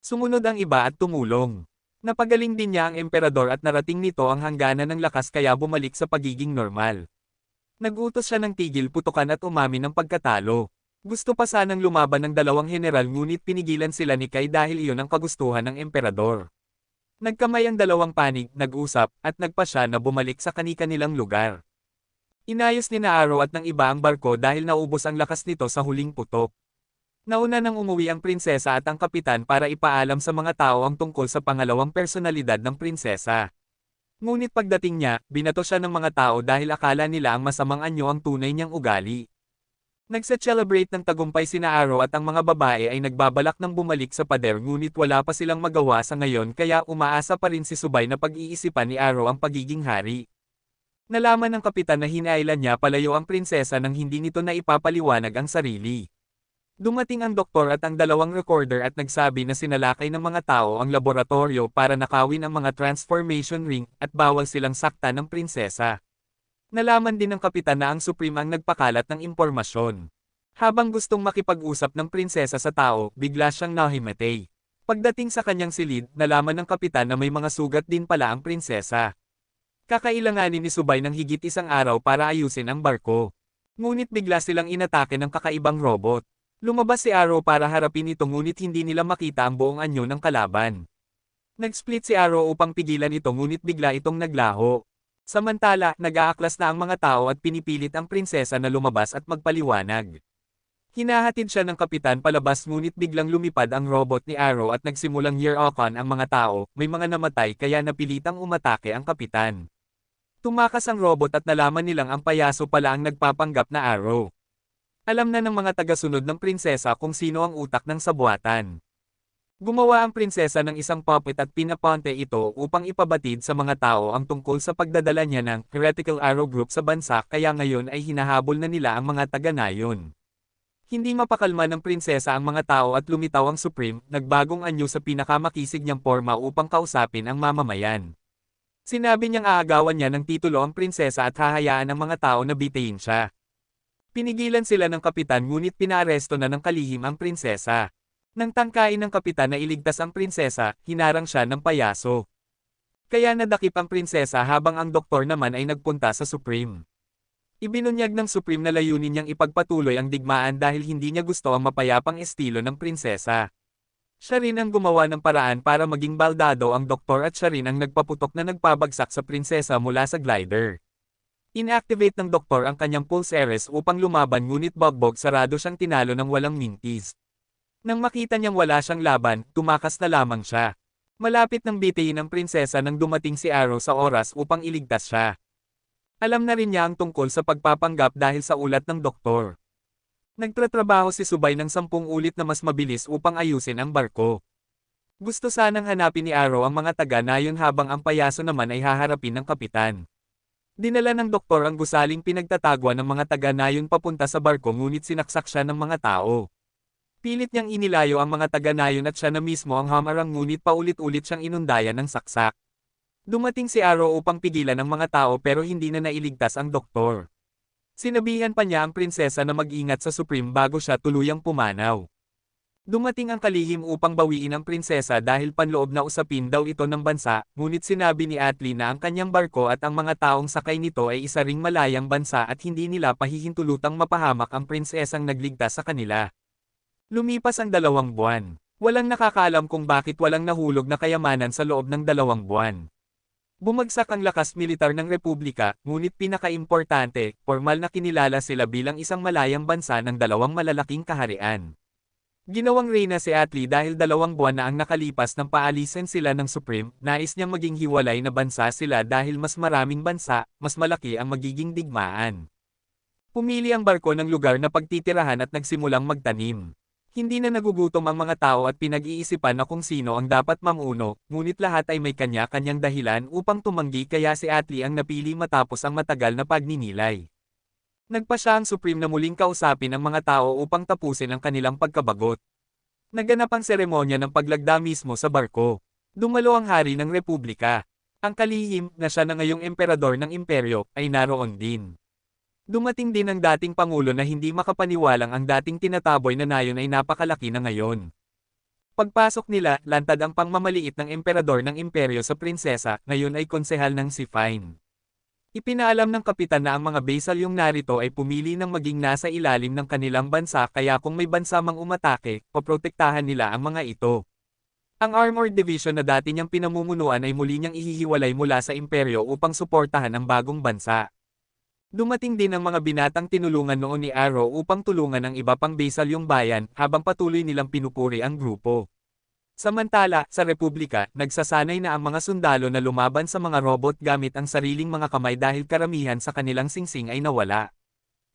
Sumunod ang iba at tumulong. Napagaling din niya ang emperador at narating nito ang hangganan ng lakas kaya bumalik sa pagiging normal. Nagutos siya ng tigil putukan at umamin ng pagkatalo. Gusto pa sanang lumaban ng dalawang general ngunit pinigilan sila ni Kai dahil iyon ang kagustuhan ng emperador. Nagkamay ang dalawang panig, nag-usap, at nagpasya na bumalik sa kani-kanilang lugar. Inayos ni Naaro at ng iba ang barko dahil naubos ang lakas nito sa huling putok. Nauna nang umuwi ang prinsesa at ang kapitan para ipaalam sa mga tao ang tungkol sa pangalawang personalidad ng prinsesa. Ngunit pagdating niya, binato siya ng mga tao dahil akala nila ang masamang anyo ang tunay niyang ugali. Nagse-celebrate ng tagumpay si Naaro at ang mga babae ay nagbabalak ng bumalik sa pader ngunit wala pa silang magawa sa ngayon kaya umaasa pa rin si Subay na pag-iisipan ni Aro ang pagiging hari. Nalaman ng kapitan na hinailan niya palayo ang prinsesa nang hindi nito na ipapaliwanag ang sarili. Dumating ang doktor at ang dalawang recorder at nagsabi na sinalakay ng mga tao ang laboratorio para nakawin ang mga transformation ring at bawal silang sakta ng prinsesa. Nalaman din ng kapitan na ang Supreme ang nagpakalat ng impormasyon. Habang gustong makipag-usap ng prinsesa sa tao, bigla siyang nahimatay. Pagdating sa kanyang silid, nalaman ng kapitan na may mga sugat din pala ang prinsesa. Kakailanganin ni Subay ng higit isang araw para ayusin ang barko. Ngunit bigla silang inatake ng kakaibang robot. Lumabas si Arrow para harapin ito ngunit hindi nila makita ang buong anyo ng kalaban. Nag-split si Arrow upang pigilan ito ngunit bigla itong naglaho. Samantala, nag-aaklas na ang mga tao at pinipilit ang prinsesa na lumabas at magpaliwanag. Hinahatid siya ng kapitan palabas ngunit biglang lumipad ang robot ni Arrow at nagsimulang year-okan ang mga tao, may mga namatay kaya napilitang umatake ang kapitan. Tumakas ang robot at nalaman nilang ang payaso pala ang nagpapanggap na Arrow. Alam na ng mga tagasunod ng prinsesa kung sino ang utak ng sabuatan. Gumawa ang prinsesa ng isang puppet at pinaponte ito upang ipabatid sa mga tao ang tungkol sa pagdadala niya ng Heretical Arrow Group sa bansa kaya ngayon ay hinahabol na nila ang mga taga-nayon. Hindi mapakalma ng prinsesa ang mga tao at lumitaw ang Supreme, nagbagong anyo sa pinakamakisig niyang forma upang kausapin ang mamamayan. Sinabi niyang aagawan niya ng titulo ang prinsesa at hahayaan ang mga tao na bitayin siya. Pinigilan sila ng kapitan ngunit pinaaresto na ng kalihim ang prinsesa. Nang tangkain ng kapitan na iligtas ang prinsesa, hinarang siya ng payaso. Kaya nadakip ang prinsesa habang ang doktor naman ay nagpunta sa Supreme. Ibinunyag ng Supreme na layunin niyang ipagpatuloy ang digmaan dahil hindi niya gusto ang mapayapang estilo ng prinsesa. Siya rin ang gumawa ng paraan para maging baldado ang doktor at siya rin ang nagpaputok na nagpabagsak sa prinsesa mula sa glider. Inactivate ng doktor ang kanyang pulseres upang lumaban ngunit bagbog sarado siyang tinalo ng walang mintis. Nang makita niyang wala siyang laban, tumakas na lamang siya. Malapit nang bitayin ang prinsesa nang dumating si Arrow sa oras upang iligtas siya. Alam na rin niya ang tungkol sa pagpapanggap dahil sa ulat ng doktor. Nagtratrabaho si Subay ng 10 ulit na mas mabilis upang ayusin ang barko. Gusto sanang hanapin ni Arrow ang mga taga-nayon habang ang payaso naman ay haharapin ng kapitan. Dinala ng doktor ang gusaling pinagtatagwa ng mga taga-nayon papunta sa barko ngunit sinaksak siya ng mga tao. Pilit niyang inilayo ang mga taga-nayon at siya na mismo ang hamarang ngunit paulit-ulit siyang inundayan ng saksak. Dumating si Arrow upang pigilan ang mga tao pero hindi na nailigtas ang doktor. Sinabihan pa niya ang prinsesa na mag-ingat sa Supreme bago siya tuluyang pumanaw. Dumating ang kalihim upang bawiin ang prinsesa dahil panloob na usapin daw ito ng bansa, ngunit sinabi ni Atli na ang kanyang barko at ang mga taong sakay nito ay isa ring malayang bansa at hindi nila pahihintulutang mapahamak ang prinsesang nagligtas sa kanila. Lumipas ang 2 buwan. Walang nakakaalam kung bakit walang nahulog na kayamanan sa loob ng 2 buwan. Bumagsak ang lakas militar ng Republika, ngunit pinaka-importante, formal na kinilala sila bilang isang malayang bansa ng 2 malalaking kaharian. Ginawang reyna si Atli dahil 2 buwan na ang nakalipas nang paalisin sila ng Supreme, nais niyang maging hiwalay na bansa sila dahil mas maraming bansa, mas malaki ang magiging digmaan. Pumili ang barko ng lugar na pagtitirahan at nagsimulang magtanim. Hindi na nagugutom ang mga tao at pinag-iisipan na kung sino ang dapat mamuno, ngunit lahat ay may kanya-kanyang dahilan upang tumanggi kaya si Atli ang napili matapos ang matagal na pagninilay. Nagpasya ang Supreme na muling kausapin ang mga tao upang tapusin ang kanilang pagkabagot. Naganap ang seremonya ng paglagda mismo sa barko. Dumalo ang hari ng Republika. Ang kalihim, na siya na ngayong emperador ng imperyo, ay naroon din. Dumating din ang dating pangulo na hindi makapaniwalang ang dating tinataboy na nayon ay napakalaki na ngayon. Pagpasok nila, lantad ang pangmamaliit ng emperador ng imperyo sa prinsesa, ngayon ay konsehal ng si Fine. Ipinaalam ng kapitan na ang mga basalyong narito ay pumili ng maging nasa ilalim ng kanilang bansa kaya kung may bansa mang umatake, poprotektahan nila ang mga ito. Ang Armored Division na dati niyang pinamumunuan ay muli niyang ihihiwalay mula sa imperyo upang suportahan ang bagong bansa. Dumating din ang mga binatang tinulungan noon ni Arrow upang tulungan ang iba pang basalyong bayan habang patuloy nilang pinupuri ang grupo. Samantala, sa Republika, nagsasanay na ang mga sundalo na lumaban sa mga robot gamit ang sariling mga kamay dahil karamihan sa kanilang singsing ay nawala.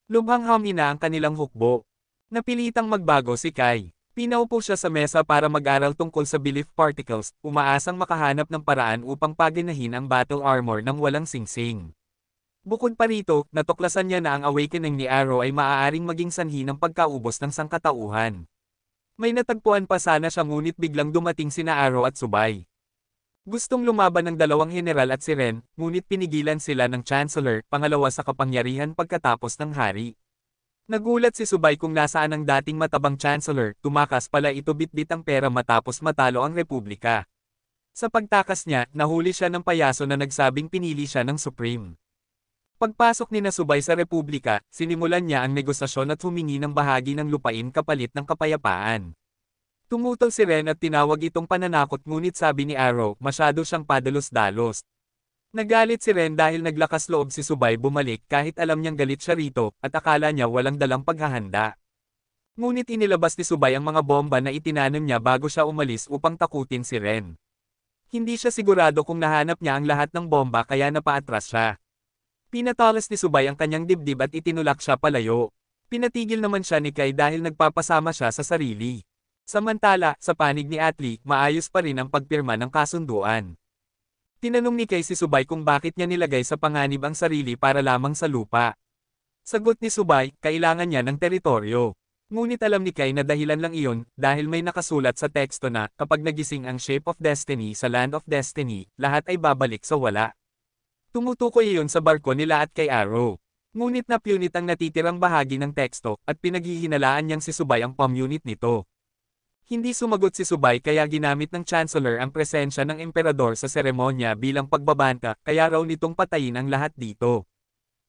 Lubhang-hami na ang kanilang hukbo. Napilitang magbago si Kai. Pinaupo siya sa mesa para mag-aral tungkol sa belief particles, umaasang makahanap ng paraan upang paginahin ang battle armor ng walang singsing. Bukod pa rito, natuklasan niya na ang awakening ni Arrow ay maaaring maging sanhi ng pagkaubos ng sangkatauhan. May natagpuan pa sana siya ngunit biglang dumating sina Arrow at Subay. Gustong lumaban ng dalawang general at si Ren, ngunit pinigilan sila ng Chancellor, pangalawa sa kapangyarihan pagkatapos ng hari. Nagulat si Subay kung nasaan ang dating matabang Chancellor, tumakas pala ito bitbit ang pera matapos matalo ang Republika. Sa pagtakas niya, nahuli siya ng payaso na nagsabing pinili siya ng Supreme. Pagpasok ni Subay sa Republika, sinimulan niya ang negosasyon at humingi ng bahagi ng lupain kapalit ng kapayapaan. Tumutol si Ren at tinawag itong pananakot ngunit sabi ni Arrow, masyado siyang padalos-dalos. Nagalit si Ren dahil naglakas loob si Subay bumalik kahit alam niyang galit siya rito at akala niya walang dalang paghahanda. Ngunit inilabas ni Subay ang mga bomba na itinanim niya bago siya umalis upang takutin si Ren. Hindi siya sigurado kung nahanap niya ang lahat ng bomba kaya napaatras siya. Pinatalas ni Subay ang kanyang dibdib at itinulak siya palayo. Pinatigil naman siya ni Kai dahil nagpapasama siya sa sarili. Samantala, sa panig ni Atli, maayos pa rin ang pagpirma ng kasunduan. Tinanong ni Kai si Subay kung bakit niya nilagay sa panganib ang sarili para lamang sa lupa. Sagot ni Subay, kailangan niya ng teritoryo. Ngunit alam ni Kai na dahilan lang iyon, dahil may nakasulat sa teksto na, kapag nagising ang Shape of Destiny sa Land of Destiny, lahat ay babalik sa wala. Tumutukoy iyon sa barko nila at kay Arrow. Ngunit napunit ang natitirang bahagi ng teksto, at pinaghihinalaan niyang si Subay ang palm unit nito. Hindi sumagot si Subay kaya ginamit ng Chancellor ang presensya ng Emperador sa seremonya bilang pagbabanta, kaya raw nitong patayin ang lahat dito.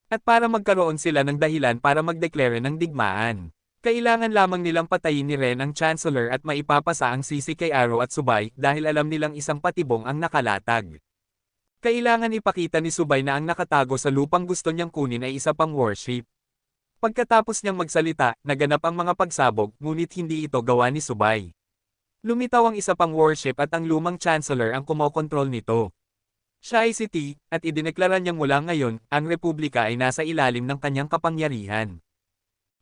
At para magkaroon sila ng dahilan para magdeklare ng digmaan. Kailangan lamang nilang patayin ni Ren ang Chancellor at maipapasa ang sisi kay Arrow at Subay dahil alam nilang isang patibong ang nakalatag. Kailangan ipakita ni Subay na ang nakatago sa lupang gusto niyang kunin ay isa pang warship. Pagkatapos niyang magsalita, naganap ang mga pagsabog, ngunit hindi ito gawa ni Subay. Lumitaw ang isa pang warship at ang lumang Chancellor ang kumokontrol nito. Siya ay si T, at idineklara niyang mula ngayon, ang Republika ay nasa ilalim ng kanyang kapangyarihan.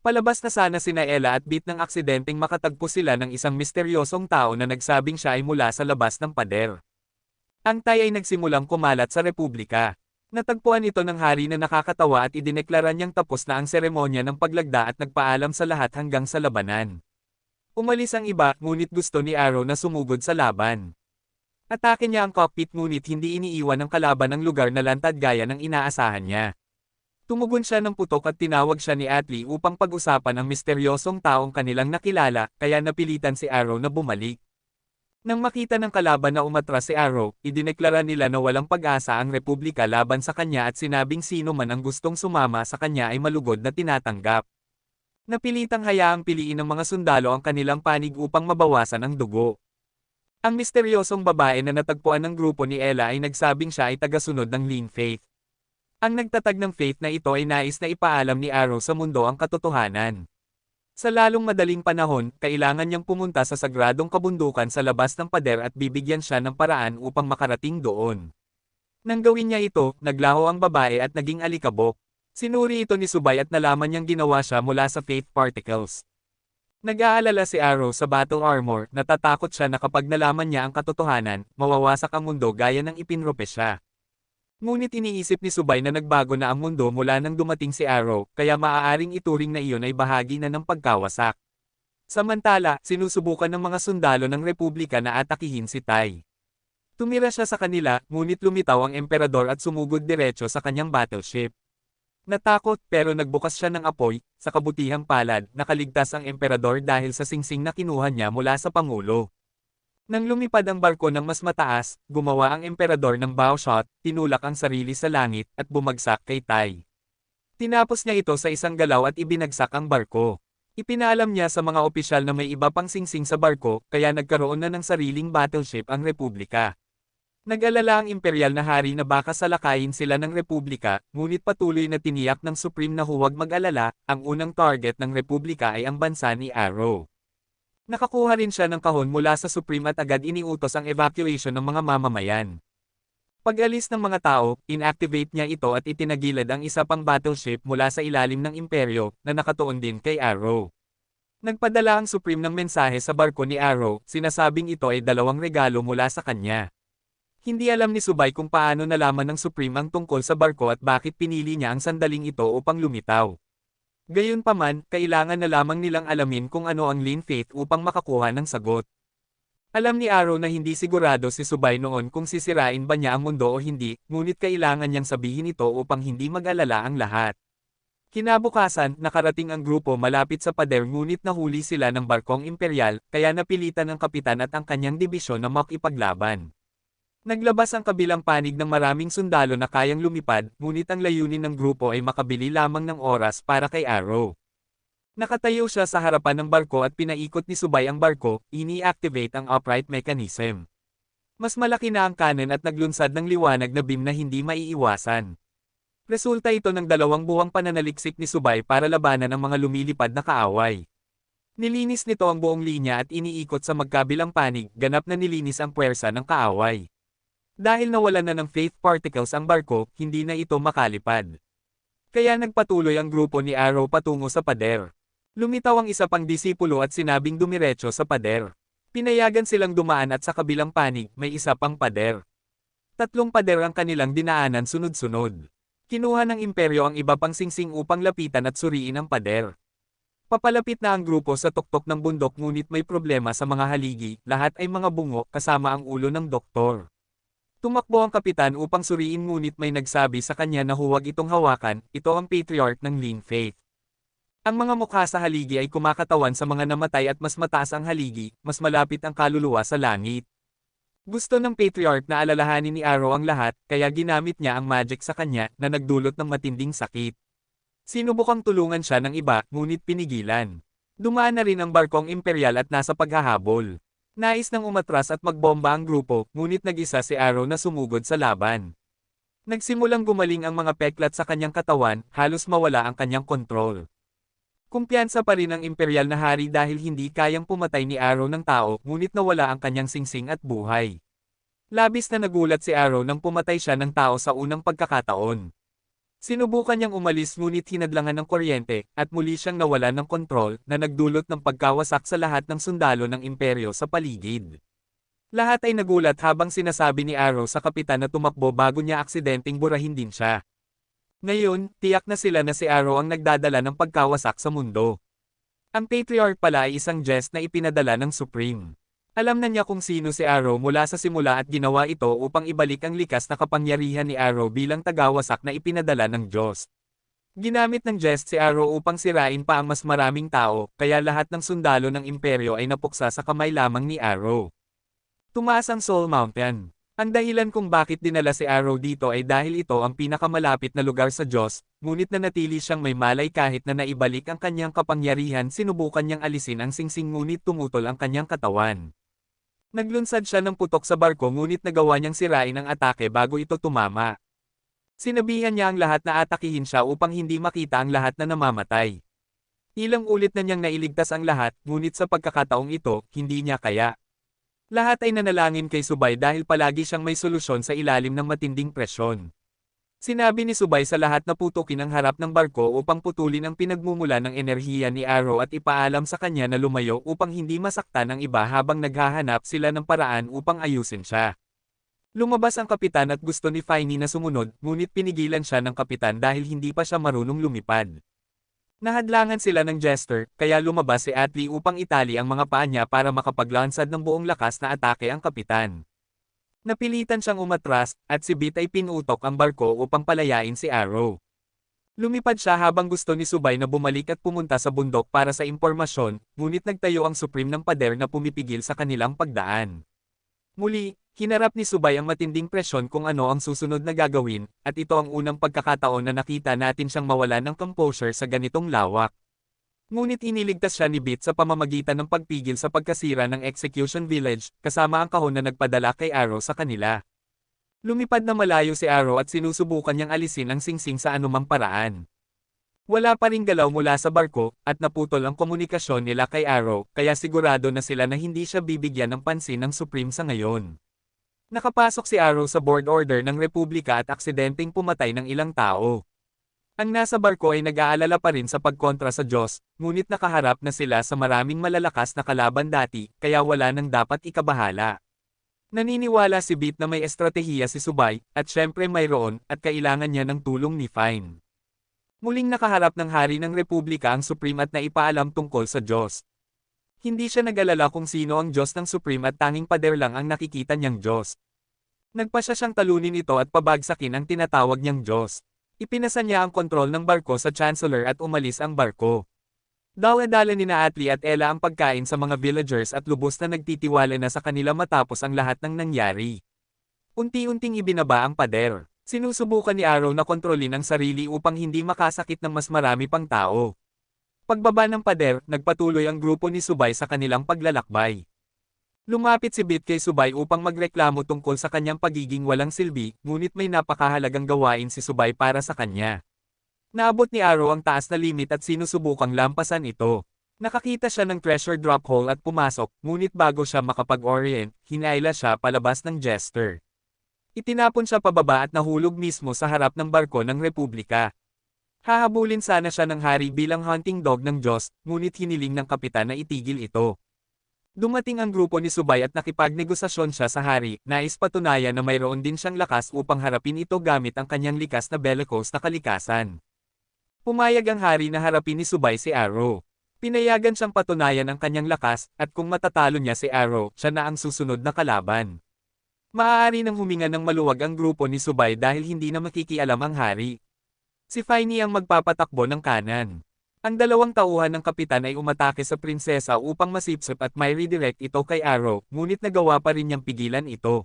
Palabas na sana sina Ella at Bit ng aksidenteng makatagpo sila ng isang misteryosong tao na nagsabing siya ay mula sa labas ng pader. Ang Tay ay nagsimulang kumalat sa Republika. Natagpuan ito ng hari na nakakatawa at idineklara niyang tapos na ang seremonya ng paglagda at nagpaalam sa lahat hanggang sa labanan. Umalis ang iba, ngunit gusto ni Arrow na sumugod sa laban. Atake niya ang cockpit ngunit hindi iniiwan ng kalaban ang lugar na lantad gaya ng inaasahan niya. Tumugon siya ng putok at tinawag siya ni Atli upang pag-usapan ang misteryosong taong kanilang nakilala, kaya napilitan si Arrow na bumalik. Nang makita ng kalaban na umatras si Arrow, idineklara nila na walang pag-asa ang Republika laban sa kanya at sinabing sino man ang gustong sumama sa kanya ay malugod na tinatanggap. Napilitang hayaang piliin ng mga sundalo ang kanilang panig upang mabawasan ang dugo. Ang misteryosong babae na natagpuan ng grupo ni Ella ay nagsabing siya ay tagasunod ng Lean Faith. Ang nagtatag ng faith na ito ay nais na ipaalam ni Arrow sa mundo ang katotohanan. Sa lalong madaling panahon, kailangan niyang pumunta sa sagradong kabundukan sa labas ng pader at bibigyan siya ng paraan upang makarating doon. Nang gawin niya ito, naglaho ang babae at naging alikabok. Sinuri ito ni Subay at nalaman niyang ginawa siya mula sa faith particles. Nag-aalala si Arrow sa battle armor, natatakot siya na kapag nalaman niya ang katotohanan, mawawasak ang mundo gaya ng ipinrope siya. Ngunit iniisip ni Subay na nagbago na ang mundo mula nang dumating si Arrow, kaya maaaring ituring na iyon ay bahagi na ng pagkawasak. Samantala, sinusubukan ng mga sundalo ng Republika na atakihin si Tai. Tumira siya sa kanila, ngunit lumitaw ang emperador at sumugod diretso sa kanyang battleship. Natakot pero nagbukas siya ng apoy, sa kabutihang palad, nakaligtas ang emperador dahil sa singsing na kinuha niya mula sa pangulo. Nang lumipad ang barko ng mas mataas, gumawa ang emperador ng bow shot, tinulak ang sarili sa langit, at bumagsak kay Tai. Tinapos niya ito sa isang galaw at ibinagsak ang barko. Ipinaalam niya sa mga opisyal na may iba pang singsing sa barko, kaya nagkaroon na ng sariling battleship ang Republika. Nag-alala ang imperial na hari na baka salakayin sila ng Republika, ngunit patuloy na tiniyak ng Supreme na huwag mag-alala, ang unang target ng Republika ay ang bansa ni Arrow. Nakakuha rin siya ng kahon mula sa Supreme at agad iniutos ang evacuation ng mga mamamayan. Pag-alis ng mga tao, inactivate niya ito at itinagilid ang isa pang battleship mula sa ilalim ng imperyo, na nakatuon din kay Arrow. Nagpadala ang Supreme ng mensahe sa barko ni Arrow, sinasabing ito ay 2 regalo mula sa kanya. Hindi alam ni Subay kung paano nalaman ng Supreme ang tungkol sa barko at bakit pinili niya ang sandaling ito upang lumitaw. Gayunpaman, kailangan na lamang nilang alamin kung ano ang Lin Faith upang makakuha ng sagot. Alam ni Arrow na hindi sigurado si Subay noon kung sisirain ba niya ang mundo o hindi, ngunit kailangan niyang sabihin ito upang hindi mag-alala ang lahat. Kinabukasan, nakarating ang grupo malapit sa pader ngunit nahuli sila ng barkong imperial, kaya napilitan ng kapitan at ang kanyang dibisyon na makipaglaban. Naglabas ang kabilang panig ng maraming sundalo na kayang lumipad, ngunit ang layunin ng grupo ay makabili lamang ng oras para kay Arrow. Nakatayo siya sa harapan ng barko at pinaikot ni Subay ang barko, ini-activate ang upright mechanism. Mas malaki na ang cannon at naglunsad ng liwanag na beam na hindi maiiwasan. Resulta ito ng 2 buwang pananaliksik ni Subay para labanan ang mga lumilipad na kaaway. Nilinis nito ang buong linya at iniikot sa magkabilang panig, ganap na nilinis ang puwersa ng kaaway. Dahil nawalan na ng faith particles ang barko, hindi na ito makalipad. Kaya nagpatuloy ang grupo ni Arrow patungo sa pader. Lumitaw ang isa pang disipulo at sinabing dumiretso sa pader. Pinayagan silang dumaan at sa kabilang panig, may isa pang pader. 3 pader ang kanilang dinaanan sunod-sunod. Kinuha ng imperyo ang iba pang singsing upang lapitan at suriin ang pader. Papalapit na ang grupo sa tuktok ng bundok ngunit may problema sa mga haligi, lahat ay mga bungo kasama ang ulo ng doktor. Tumakbo ang kapitan upang suriin ngunit may nagsabi sa kanya na huwag itong hawakan, ito ang patriarch ng Lin Faith. Ang mga mukha sa haligi ay kumakatawan sa mga namatay at mas mataas ang haligi, mas malapit ang kaluluwa sa langit. Gusto ng patriarch na alalahanin ni Arrow ang lahat, kaya ginamit niya ang magic sa kanya na nagdulot ng matinding sakit. Sinubukang tulungan siya ng iba, ngunit pinigilan. Dumaan na rin ang barkong imperial at nasa paghahabol. Nais nang umatras at magbomba ang grupo, ngunit nag-isa si Arrow na sumugod sa laban. Nagsimulang gumaling ang mga peklat sa kanyang katawan, halos mawala ang kanyang kontrol. Kumpiyansa pa rin ang imperial na hari dahil hindi kayang pumatay ni Arrow ng tao, ngunit nawala ang kanyang singsing at buhay. Labis na nagulat si Arrow nang pumatay siya ng tao sa unang pagkakataon. Sinubukan niyang umalis ngunit hinadlangan ng kuryente, at muli siyang nawalan ng kontrol, na nagdulot ng pagkawasak sa lahat ng sundalo ng imperyo sa paligid. Lahat ay nagulat habang sinasabi ni Arrow sa kapitan na tumakbo bago niya aksidenteng burahin din siya. Ngayon, tiyak na sila na si Arrow ang nagdadala ng pagkawasak sa mundo. Ang patriarch pala ay isang jest na ipinadala ng Supreme. Alam na niya kung sino si Arrow mula sa simula at ginawa ito upang ibalik ang likas na kapangyarihan ni Arrow bilang tagawasak na ipinadala ng Diyos. Ginamit ng jest si Arrow upang sirain pa ang mas maraming tao, kaya lahat ng sundalo ng imperyo ay napuksa sa kamay lamang ni Arrow. Tumaas ang Soul Mountain. Ang dahilan kung bakit dinala si Arrow dito ay dahil ito ang pinakamalapit na lugar sa Diyos, ngunit nanatili siyang may malay kahit na naibalik ang kanyang kapangyarihan. Sinubukan niyang alisin ang singsing ngunit tumutol ang kanyang katawan. Naglunsad siya ng putok sa barko ngunit nagawa niyang sirain ang atake bago ito tumama. Sinabihan niya ang lahat na atakihin siya upang hindi makita ang lahat na namamatay. Ilang ulit na niyang nailigtas ang lahat, ngunit sa pagkakataong ito, hindi niya kaya. Lahat ay nanalangin kay Subay dahil palagi siyang may solusyon sa ilalim ng matinding presyon. Sinabi ni Subay sa lahat na putukin ang harap ng barko upang putulin ang pinagmumula ng enerhiya ni Arrow at ipaalam sa kanya na lumayo upang hindi masaktan ang iba habang naghahanap sila ng paraan upang ayusin siya. Lumabas ang kapitan at gusto ni Finey na sumunod, ngunit pinigilan siya ng kapitan dahil hindi pa siya marunong lumipad. Nahadlangan sila ng jester, kaya lumabas si Atli upang itali ang mga paa niya para makapaglansad ng buong lakas na atake ang kapitan. Napilitan siyang umatras, at si Beat ay pinutok ang barko upang palayain si Arrow. Lumipad siya habang gusto ni Subay na bumalik at pumunta sa bundok para sa impormasyon, ngunit nagtayo ang Supreme ng pader na pumipigil sa kanilang pagdaan. Muli, hinarap ni Subay ang matinding presyon kung ano ang susunod na gagawin, at ito ang unang pagkakataon na nakita natin siyang mawalan ng composure sa ganitong lawak. Ngunit iniligtas siya ni Beat sa pamamagitan ng pagpigil sa pagkasira ng Execution Village, kasama ang kahon na nagpadala kay Arrow sa kanila. Lumipad na malayo si Arrow at sinusubukan niyang alisin ang singsing sa anumang paraan. Wala pa ring galaw mula sa barko, at naputol ang komunikasyon nila kay Arrow, kaya sigurado na sila na hindi siya bibigyan ng pansin ng Supreme sa ngayon. Nakapasok si Arrow sa board order ng Republika at aksidenteng pumatay ng ilang tao. Ang nasa barko ay nag-aalala pa rin sa pagkontra sa Diyos, ngunit nakaharap na sila sa maraming malalakas na kalaban dati, kaya wala nang dapat ikabahala. Naniniwala si Beat na may estratehiya si Subay, at syempre mayroon, at kailangan niya ng tulong ni Fine. Muling nakaharap ng hari ng Republika ang Supreme at naipaalam tungkol sa Diyos. Hindi siya nag-alala kung sino ang Diyos ng Supreme at tanging pader lang ang nakikita niyang Diyos. Nagpasya siyang talunin ito at pabagsakin ang tinatawag niyang Diyos. Ipinasa niya ang kontrol ng barko sa Chancellor at umalis ang barko. Dala-dala ni Atli at Ella ang pagkain sa mga villagers at lubos na nagtitiwala na sa kanila matapos ang lahat ng nangyari. Unti-unting ibinaba ang pader. Sinusubukan ni Arrow na kontrolin ang sarili upang hindi makasakit ng mas marami pang tao. Pagbaba ng pader, nagpatuloy ang grupo ni Subay sa kanilang paglalakbay. Lumapit si Beat kay Subay upang magreklamo tungkol sa kanyang pagiging walang silbi, ngunit may napakahalagang gawain si Subay para sa kanya. Naabot ni Arrow ang taas na limit at sinusubukang lampasan ito. Nakakita siya ng treasure drop hole at pumasok, ngunit bago siya makapag-orient, hinaila siya palabas ng jester. Itinapon siya pababa at nahulog mismo sa harap ng barko ng Republika. Hahabulin sana siya ng hari bilang hunting dog ng Diyos, ngunit hiniling ng kapitan na itigil ito. Dumating ang grupo ni Subay at nakipagnegosasyon siya sa hari, nais patunayan na mayroon din siyang lakas upang harapin ito gamit ang kanyang likas na bellicose na kalikasan. Pumayag ang hari na harapin ni Subay si Arrow. Pinayagan siyang patunayan ang kanyang lakas, at kung matatalo niya si Arrow, siya na ang susunod na kalaban. Maaari nang huminga ng maluwag ang grupo ni Subay dahil hindi na makikialam ang hari. Si Finey ang magpapatakbo ng kanan. Ang dalawang tauhan ng kapitan ay umatake sa prinsesa upang masipsip at may redirect ito kay Arrow, ngunit nagawa pa rin niyang pigilan ito.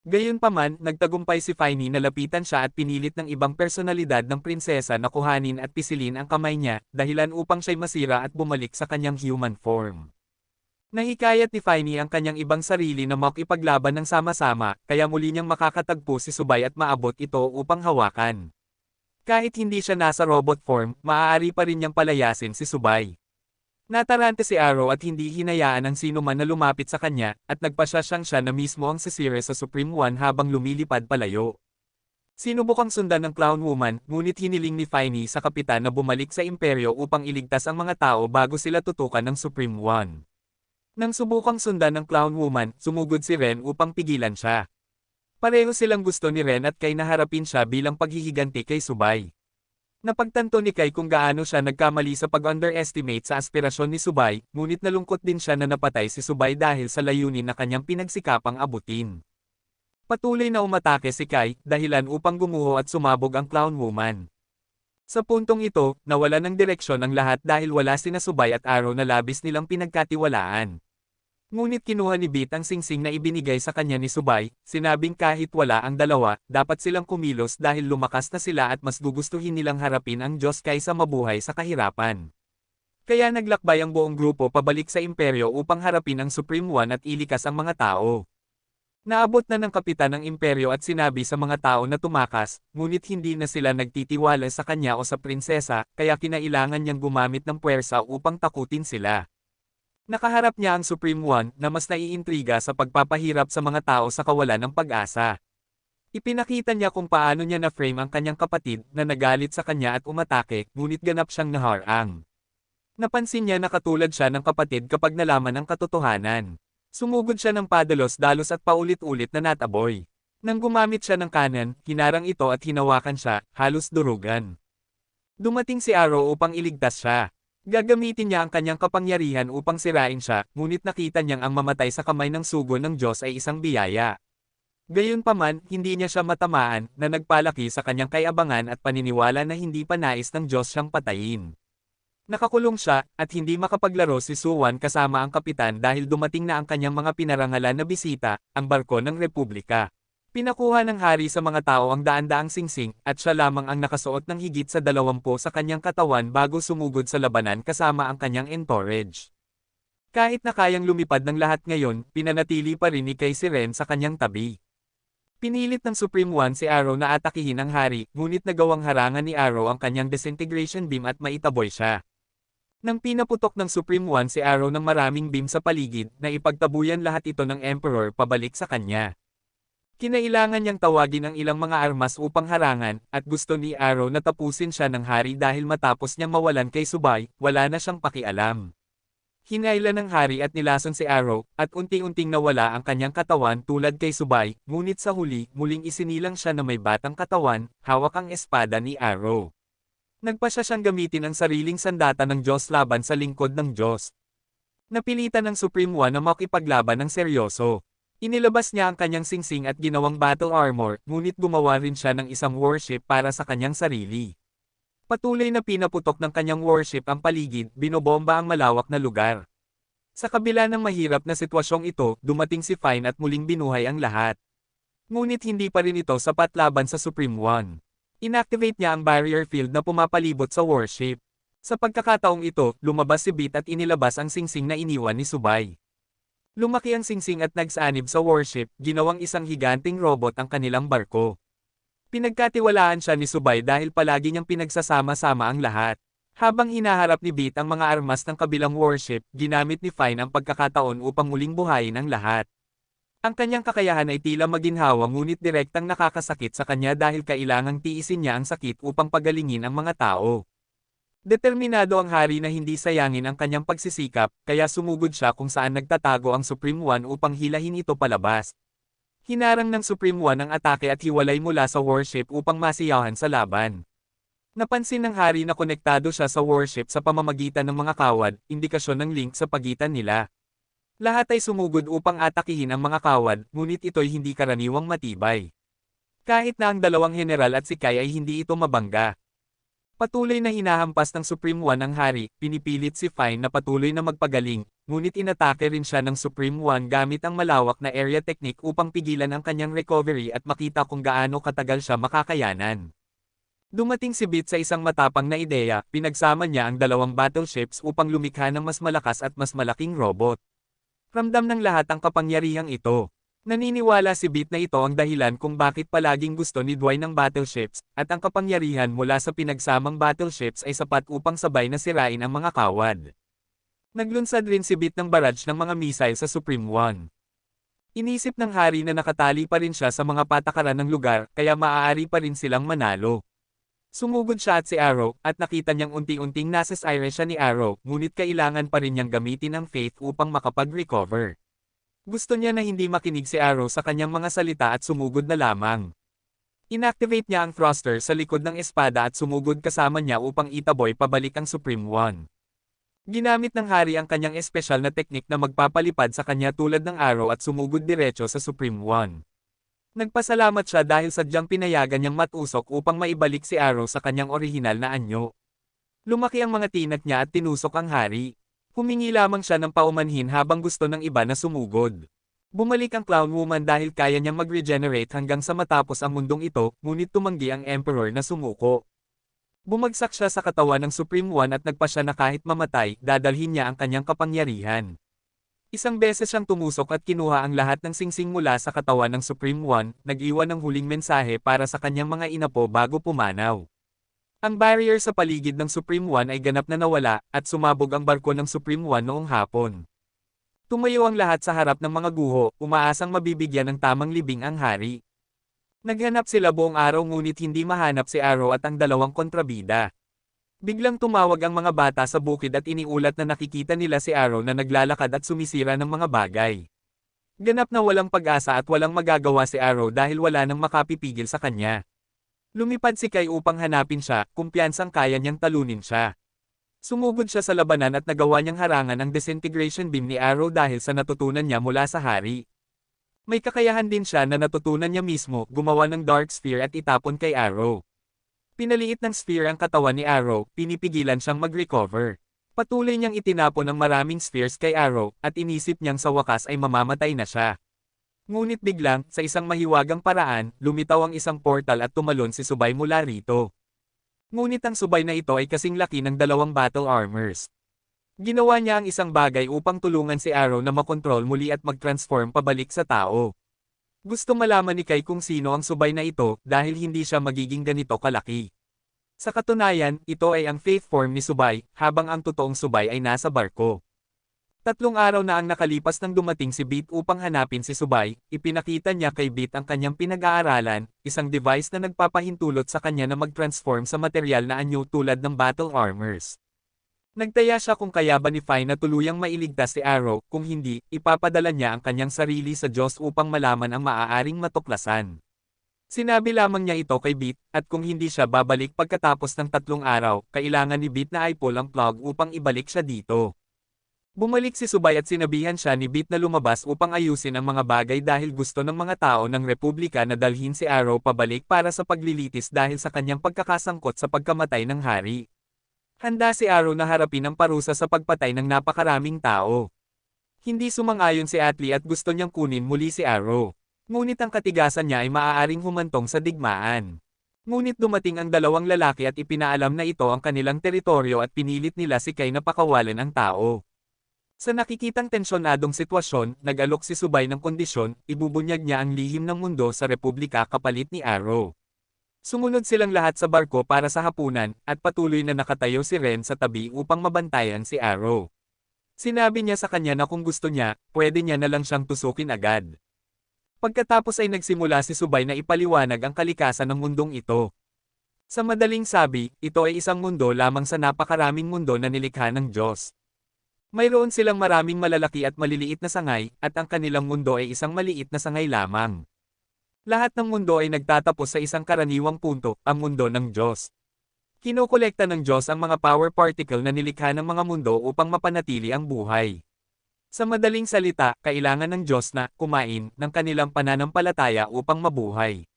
Gayunpaman, nagtagumpay si Finey na lapitan siya at pinilit ng ibang personalidad ng prinsesa na kuhanin at pisilin ang kamay niya, dahilan upang siya'y masira at bumalik sa kanyang human form. Nahikayat ni Finey ang kanyang ibang sarili na makipaglaban ng sama-sama, kaya muli niyang makakatagpo si Subay at maabot ito upang hawakan. Kahit hindi siya nasa robot form, maaari pa rin niyang palayasin si Subay. Natarante si Arrow at hindi hinayaan ang sino man na lumapit sa kanya, at nagpasya siyang siya na mismo ang sisire sa Supreme One habang lumilipad palayo. Sinubukang sundan ng Clown Woman, ngunit hiniling ni Finey sa kapitan na bumalik sa imperyo upang iligtas ang mga tao bago sila tutukan ng Supreme One. Nang subukang sundan ng Clown Woman, sumugod si Ren upang pigilan siya. Pareho silang gusto ni Ren at Kai na harapin siya bilang paghihiganti kay Subay. Napagtanto ni Kai kung gaano siya nagkamali sa pag-underestimate sa aspirasyon ni Subay, ngunit nalungkot din siya na napatay si Subay dahil sa layunin na kanyang pinagsikapang abutin. Patuloy na umatake si Kai, dahilan upang gumuho at sumabog ang Clown Woman. Sa puntong ito, nawala ng direksyon ang lahat dahil wala sina Subay at Arrow na labis nilang pinagkatiwalaan. Ngunit kinuha ni Beat ang singsing na ibinigay sa kanya ni Subay, sinabing kahit wala ang dalawa, dapat silang kumilos dahil lumakas na sila at mas gugustuhin nilang harapin ang Diyos kaysa mabuhay sa kahirapan. Kaya naglakbay ang buong grupo pabalik sa imperyo upang harapin ang Supreme One at ilikas ang mga tao. Naabot na ng kapitan ng imperyo at sinabi sa mga tao na tumakas, ngunit hindi na sila nagtitiwala sa kanya o sa prinsesa, kaya kinailangan niyang gumamit ng puwersa upang takutin sila. Nakaharap niya ang Supreme One na mas naiintriga sa pagpapahirap sa mga tao sa kawalan ng pag-asa. Ipinakita niya kung paano niya na-frame ang kanyang kapatid na nagalit sa kanya at umatake, ngunit ganap siyang naharang. Napansin niya na katulad siya ng kapatid kapag nalaman ang katotohanan. Sumugod siya ng padalos-dalos at paulit-ulit na nataboy. Nang gumamit siya ng kanan, hinarang ito at hinawakan siya, halos durugan. Dumating si Arrow upang iligtas siya. Gagamitin niya ang kanyang kapangyarihan upang sirain siya, ngunit nakita niyang ang mamatay sa kamay ng sugo ng Diyos ay isang biyaya. Gayunpaman, hindi niya siya matamaan, na nagpalaki sa kanyang kayabangan at paniniwala na hindi pa nais ng Diyos siyang patayin. Nakakulong siya, at hindi makapaglaro si Suwan kasama ang kapitan dahil dumating na ang kanyang mga pinarangalan na bisita, ang barko ng Republika. Pinakuha ng hari sa mga tao ang daan-daang singsing, at siya lamang ang nakasuot ng higit sa 20 sa kanyang katawan bago sumugod sa labanan kasama ang kanyang entourage. Kahit na kayang lumipad ng lahat ngayon, pinanatili pa rin ni Kay si Ren sa kanyang tabi. Pinilit ng Supreme One si Arrow na atakihin ang hari, ngunit nagawang harangan ni Arrow ang kanyang disintegration beam at maitaboy siya. Nang pinaputok ng Supreme One si Arrow ng maraming beam sa paligid, na ipagtabuyan lahat ito ng Emperor pabalik sa kanya. Kinailangan niyang tawagin ang ilang mga armas upang harangan, at gusto ni Arrow na tapusin siya ng hari dahil matapos niyang mawalan kay Subay, wala na siyang pakialam. Hinailan ng hari at nilason si Arrow, at unti-unting nawala ang kanyang katawan tulad kay Subay, ngunit sa huli, muling isinilang siya na may batang katawan, hawak ang espada ni Arrow. Nagpasya siyang gamitin ang sariling sandata ng Diyos laban sa lingkod ng Diyos. Napilitan ng Supreme One na makipaglaban ng seryoso. Inilabas niya ang kanyang singsing at ginawang battle armor, ngunit gumawa rin siya ng isang warship para sa kanyang sarili. Patuloy na pinaputok ng kanyang warship ang paligid, binobomba ang malawak na lugar. Sa kabila ng mahirap na sitwasyong ito, dumating si Fine at muling binuhay ang lahat. Ngunit hindi pa rin ito sapat laban sa Supreme One. Inactivate niya ang barrier field na pumapalibot sa warship. Sa pagkakataong ito, lumabas si Beat at inilabas ang singsing na iniwan ni Subay. Lumaki ang singsing at nagsanib sa warship, ginawang isang higanting robot ang kanilang barko. Pinagkatiwalaan siya ni Subay dahil palagi niyang pinagsasama-sama ang lahat. Habang hinaharap ni Beat ang mga armas ng kabilang warship, ginamit ni Fine ang pagkakataon upang muling buhayin ang lahat. Ang kanyang kakayahan ay tila maginhawa ngunit direktang nakakasakit sa kanya dahil kailangang tiisin niya ang sakit upang pagalingin ang mga tao. Determinado ang hari na hindi sayangin ang kanyang pagsisikap, kaya sumugod siya kung saan nagtatago ang Supreme One upang hilahin ito palabas. Hinarang ng Supreme One ang atake at hiwalay mula sa warship upang masiyahan sa laban. Napansin ng hari na konektado siya sa warship sa pamamagitan ng mga kawad, indikasyon ng link sa pagitan nila. Lahat ay sumugod upang atakihin ang mga kawad, ngunit ito'y hindi karaniwang matibay. Kahit na ang dalawang general at si Kai ay hindi ito mabangga. Patuloy na hinahampas ng Supreme One ang hari, pinipilit si Fine na patuloy na magpagaling, ngunit inatake rin siya ng Supreme One gamit ang malawak na area technique upang pigilan ang kanyang recovery at makita kung gaano katagal siya makakayanan. Dumating si Beat sa isang matapang na ideya, pinagsama niya ang dalawang battleships upang lumikha ng mas malakas at mas malaking robot. Ramdam ng lahat ang kapangyarihang ito. Naniniwala si Beat na ito ang dahilan kung bakit palaging gusto ni Dwight ng battleships, at ang kapangyarihan mula sa pinagsamang battleships ay sapat upang sabay na sirain ang mga kawad. Naglunsad rin si Beat ng barrage ng mga missile sa Supreme One. Inisip ng hari na nakatali pa rin siya sa mga patakaran ng lugar, kaya maaari pa rin silang manalo. Sumugod siya at si Arrow, at nakita niyang unti-unting nasasire siya ni Arrow, ngunit kailangan pa rin niyang gamitin ang faith upang makapag-recover. Gusto niya na hindi makinig si Arrow sa kanyang mga salita at sumugod na lamang. Inactivate niya ang thruster sa likod ng espada at sumugod kasama niya upang itaboy pabalik ang Supreme One. Ginamit ng hari ang kanyang espesyal na teknik na magpapalipad sa kanya tulad ng arrow at sumugod diretso sa Supreme One. Nagpasalamat siya dahil sadyang pinayagan niyang matusok upang maibalik si Arrow sa kanyang orihinal na anyo. Lumaki ang mga tinak niya at tinusok ang hari. Humingi lamang siya ng paumanhin habang gusto ng iba na sumugod. Bumalik ang Clown Woman dahil kaya niyang mag-regenerate hanggang sa matapos ang mundong ito, ngunit tumanggi ang Emperor na sumuko. Bumagsak siya sa katawan ng Supreme One at nagpa siya na kahit mamatay, dadalhin niya ang kanyang kapangyarihan. Isang beses siyang tumusok at kinuha ang lahat ng singsing mula sa katawan ng Supreme One, nag-iwan ng huling mensahe para sa kanyang mga inapo bago pumanaw. Ang barrier sa paligid ng Supreme One ay ganap na nawala, at sumabog ang barko ng Supreme One noong hapon. Tumayo ang lahat sa harap ng mga guho, umaasang mabibigyan ng tamang libing ang hari. Naghanap sila buong araw ngunit hindi mahanap si Arrow at ang dalawang kontrabida. Biglang tumawag ang mga bata sa bukid at iniulat na nakikita nila si Arrow na naglalakad at sumisira ng mga bagay. Ganap na walang pag-asa at walang magagawa si Arrow dahil wala nang makapipigil sa kanya. Lumipad si Kai upang hanapin siya, kumpiyansang kaya niyang talunin siya. Sumugod siya sa labanan at nagawa niyang harangan ang disintegration beam ni Arrow dahil sa natutunan niya mula sa hari. May kakayahan din siya na natutunan niya mismo, gumawa ng Dark Sphere at itapon kay Arrow. Pinaliit ng sphere ang katawan ni Arrow, pinipigilan siyang mag-recover. Patuloy niyang itinapon ang maraming spheres kay Arrow, at inisip niyang sa wakas ay mamamatay na siya. Ngunit biglang, sa isang mahiwagang paraan, lumitaw ang isang portal at tumalon si Subay mula rito. Ngunit ang subay na ito ay kasing laki ng dalawang battle armors. Ginawa niya ang isang bagay upang tulungan si Arrow na makontrol muli at mag-transform pabalik sa tao. Gusto malaman ni Kai kung sino ang subay na ito dahil hindi siya magiging ganito kalaki. Sa katunayan, ito ay ang faith form ni Subay, habang ang totoong Subay ay nasa barko. 3 araw na ang nakalipas nang dumating si Beat upang hanapin si Subay, ipinakita niya kay Beat ang kanyang pinag-aaralan, isang device na nagpapahintulot sa kanya na mag-transform sa material na anyo tulad ng battle armors. Nagtaya siya kung kaya ba ni Fine na tuluyang mailigtas si Arrow, kung hindi, ipapadala niya ang kanyang sarili sa Diyos upang malaman ang maaaring matuklasan. Sinabi lamang niya ito kay Beat, at kung hindi siya babalik pagkatapos ng 3 araw, kailangan ni Beat na i-pull ang plug upang ibalik siya dito. Bumalik si Subay at sinabihan siya ni Beat na lumabas upang ayusin ang mga bagay dahil gusto ng mga tao ng Republika na dalhin si Arrow pabalik para sa paglilitis dahil sa kanyang pagkakasangkot sa pagkamatay ng hari. Handa si Arrow na harapin ang parusa sa pagpatay ng napakaraming tao. Hindi sumang-ayon si Atlee at gusto niyang kunin muli si Arrow. Ngunit ang katigasan niya ay maaaring humantong sa digmaan. Ngunit dumating ang dalawang lalaki at ipinaalam na ito ang kanilang teritoryo at pinilit nila si Kai na pakawalan ang tao. Sa nakikitang tensyonadong sitwasyon, nag-alok si Subay ng kondisyon, ibubunyag niya ang lihim ng mundo sa Republika kapalit ni Arrow. Sumunod silang lahat sa barko para sa hapunan, at patuloy na nakatayo si Ren sa tabi upang mabantayan si Arrow. Sinabi niya sa kanya na kung gusto niya, pwede niya na lang siyang tusukin agad. Pagkatapos ay nagsimula si Subay na ipaliwanag ang kalikasan ng mundong ito. Sa madaling sabi, ito ay isang mundo lamang sa napakaraming mundo na nilikha ng Diyos. Mayroon silang maraming malalaki at maliliit na sangay, at ang kanilang mundo ay isang maliit na sangay lamang. Lahat ng mundo ay nagtatapos sa isang karaniwang punto, ang mundo ng Diyos. Kinokolekta ng Diyos ang mga power particle na nilikha ng mga mundo upang mapanatili ang buhay. Sa madaling salita, kailangan ng Diyos na kumain ng kanilang pananampalataya upang mabuhay.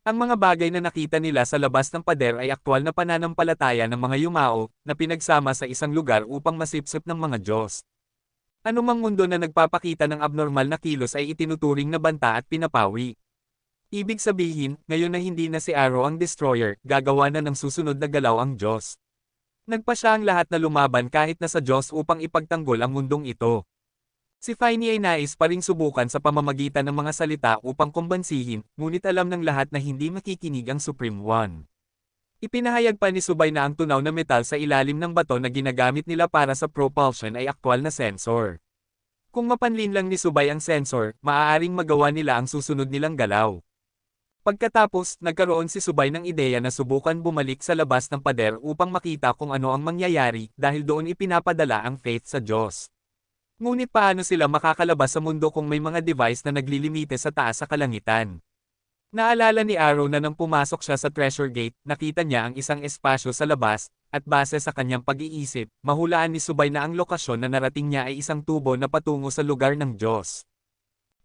Ang mga bagay na nakita nila sa labas ng pader ay aktwal na pananampalataya ng mga yumao na pinagsama sa isang lugar upang masipsip ng mga Diyos. Anumang mundo na nagpapakita ng abnormal na kilos ay itinuturing na banta at pinapawi. Ibig sabihin, ngayon na hindi na si Arrow ang destroyer, gagawa na ng susunod na galaw ang Diyos. Nagpa siya ang lahat na lumaban kahit na sa Diyos upang ipagtanggol ang mundong ito. Si Finey ay nais pa ring subukan sa pamamagitan ng mga salita upang kumbansihin, ngunit alam ng lahat na hindi makikinig ang Supreme One. Ipinahayag pa ni Subay na ang tunaw na metal sa ilalim ng bato na ginagamit nila para sa propulsion ay aktwal na sensor. Kung mapanlin lang ni Subay ang sensor, maaaring magawa nila ang susunod nilang galaw. Pagkatapos, nagkaroon si Subay ng ideya na subukan bumalik sa labas ng pader upang makita kung ano ang mangyayari dahil doon ipinapadala ang faith sa Diyos. Ngunit paano sila makakalabas sa mundo kung may mga device na naglilimite sa taas sa kalangitan? Naalala ni Arrow na nang pumasok siya sa Treasure Gate, nakita niya ang isang espasyo sa labas, at base sa kanyang pag-iisip, mahulaan ni Subay na ang lokasyon na narating niya ay isang tubo na patungo sa lugar ng Diyos.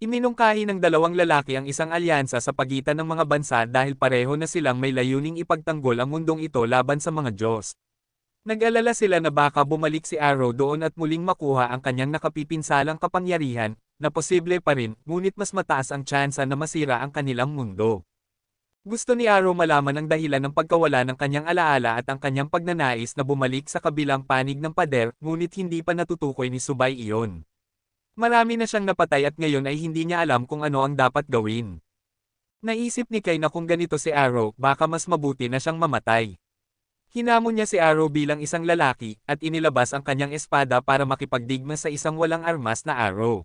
Iminungkahi ng dalawang lalaki ang isang alyansa sa pagitan ng mga bansa dahil pareho na silang may layuning ipagtanggol ang mundong ito laban sa mga Diyos. Nag-alala sila na baka bumalik si Arrow doon at muling makuha ang kanyang nakapipinsalang kapangyarihan, na posible pa rin, ngunit mas mataas ang tsansa na masira ang kanilang mundo. Gusto ni Arrow malaman ang dahilan ng pagkawala ng kanyang alaala at ang kanyang pagnanais na bumalik sa kabilang panig ng pader, ngunit hindi pa natutukoy ni Subay iyon. Marami na siyang napatay at ngayon ay hindi niya alam kung ano ang dapat gawin. Naisip ni Kai na kung ganito si Arrow, baka mas mabuti na siyang mamatay. Hinamon niya si Arrow bilang isang lalaki, at inilabas ang kanyang espada para makipagdigma sa isang walang armas na Arrow.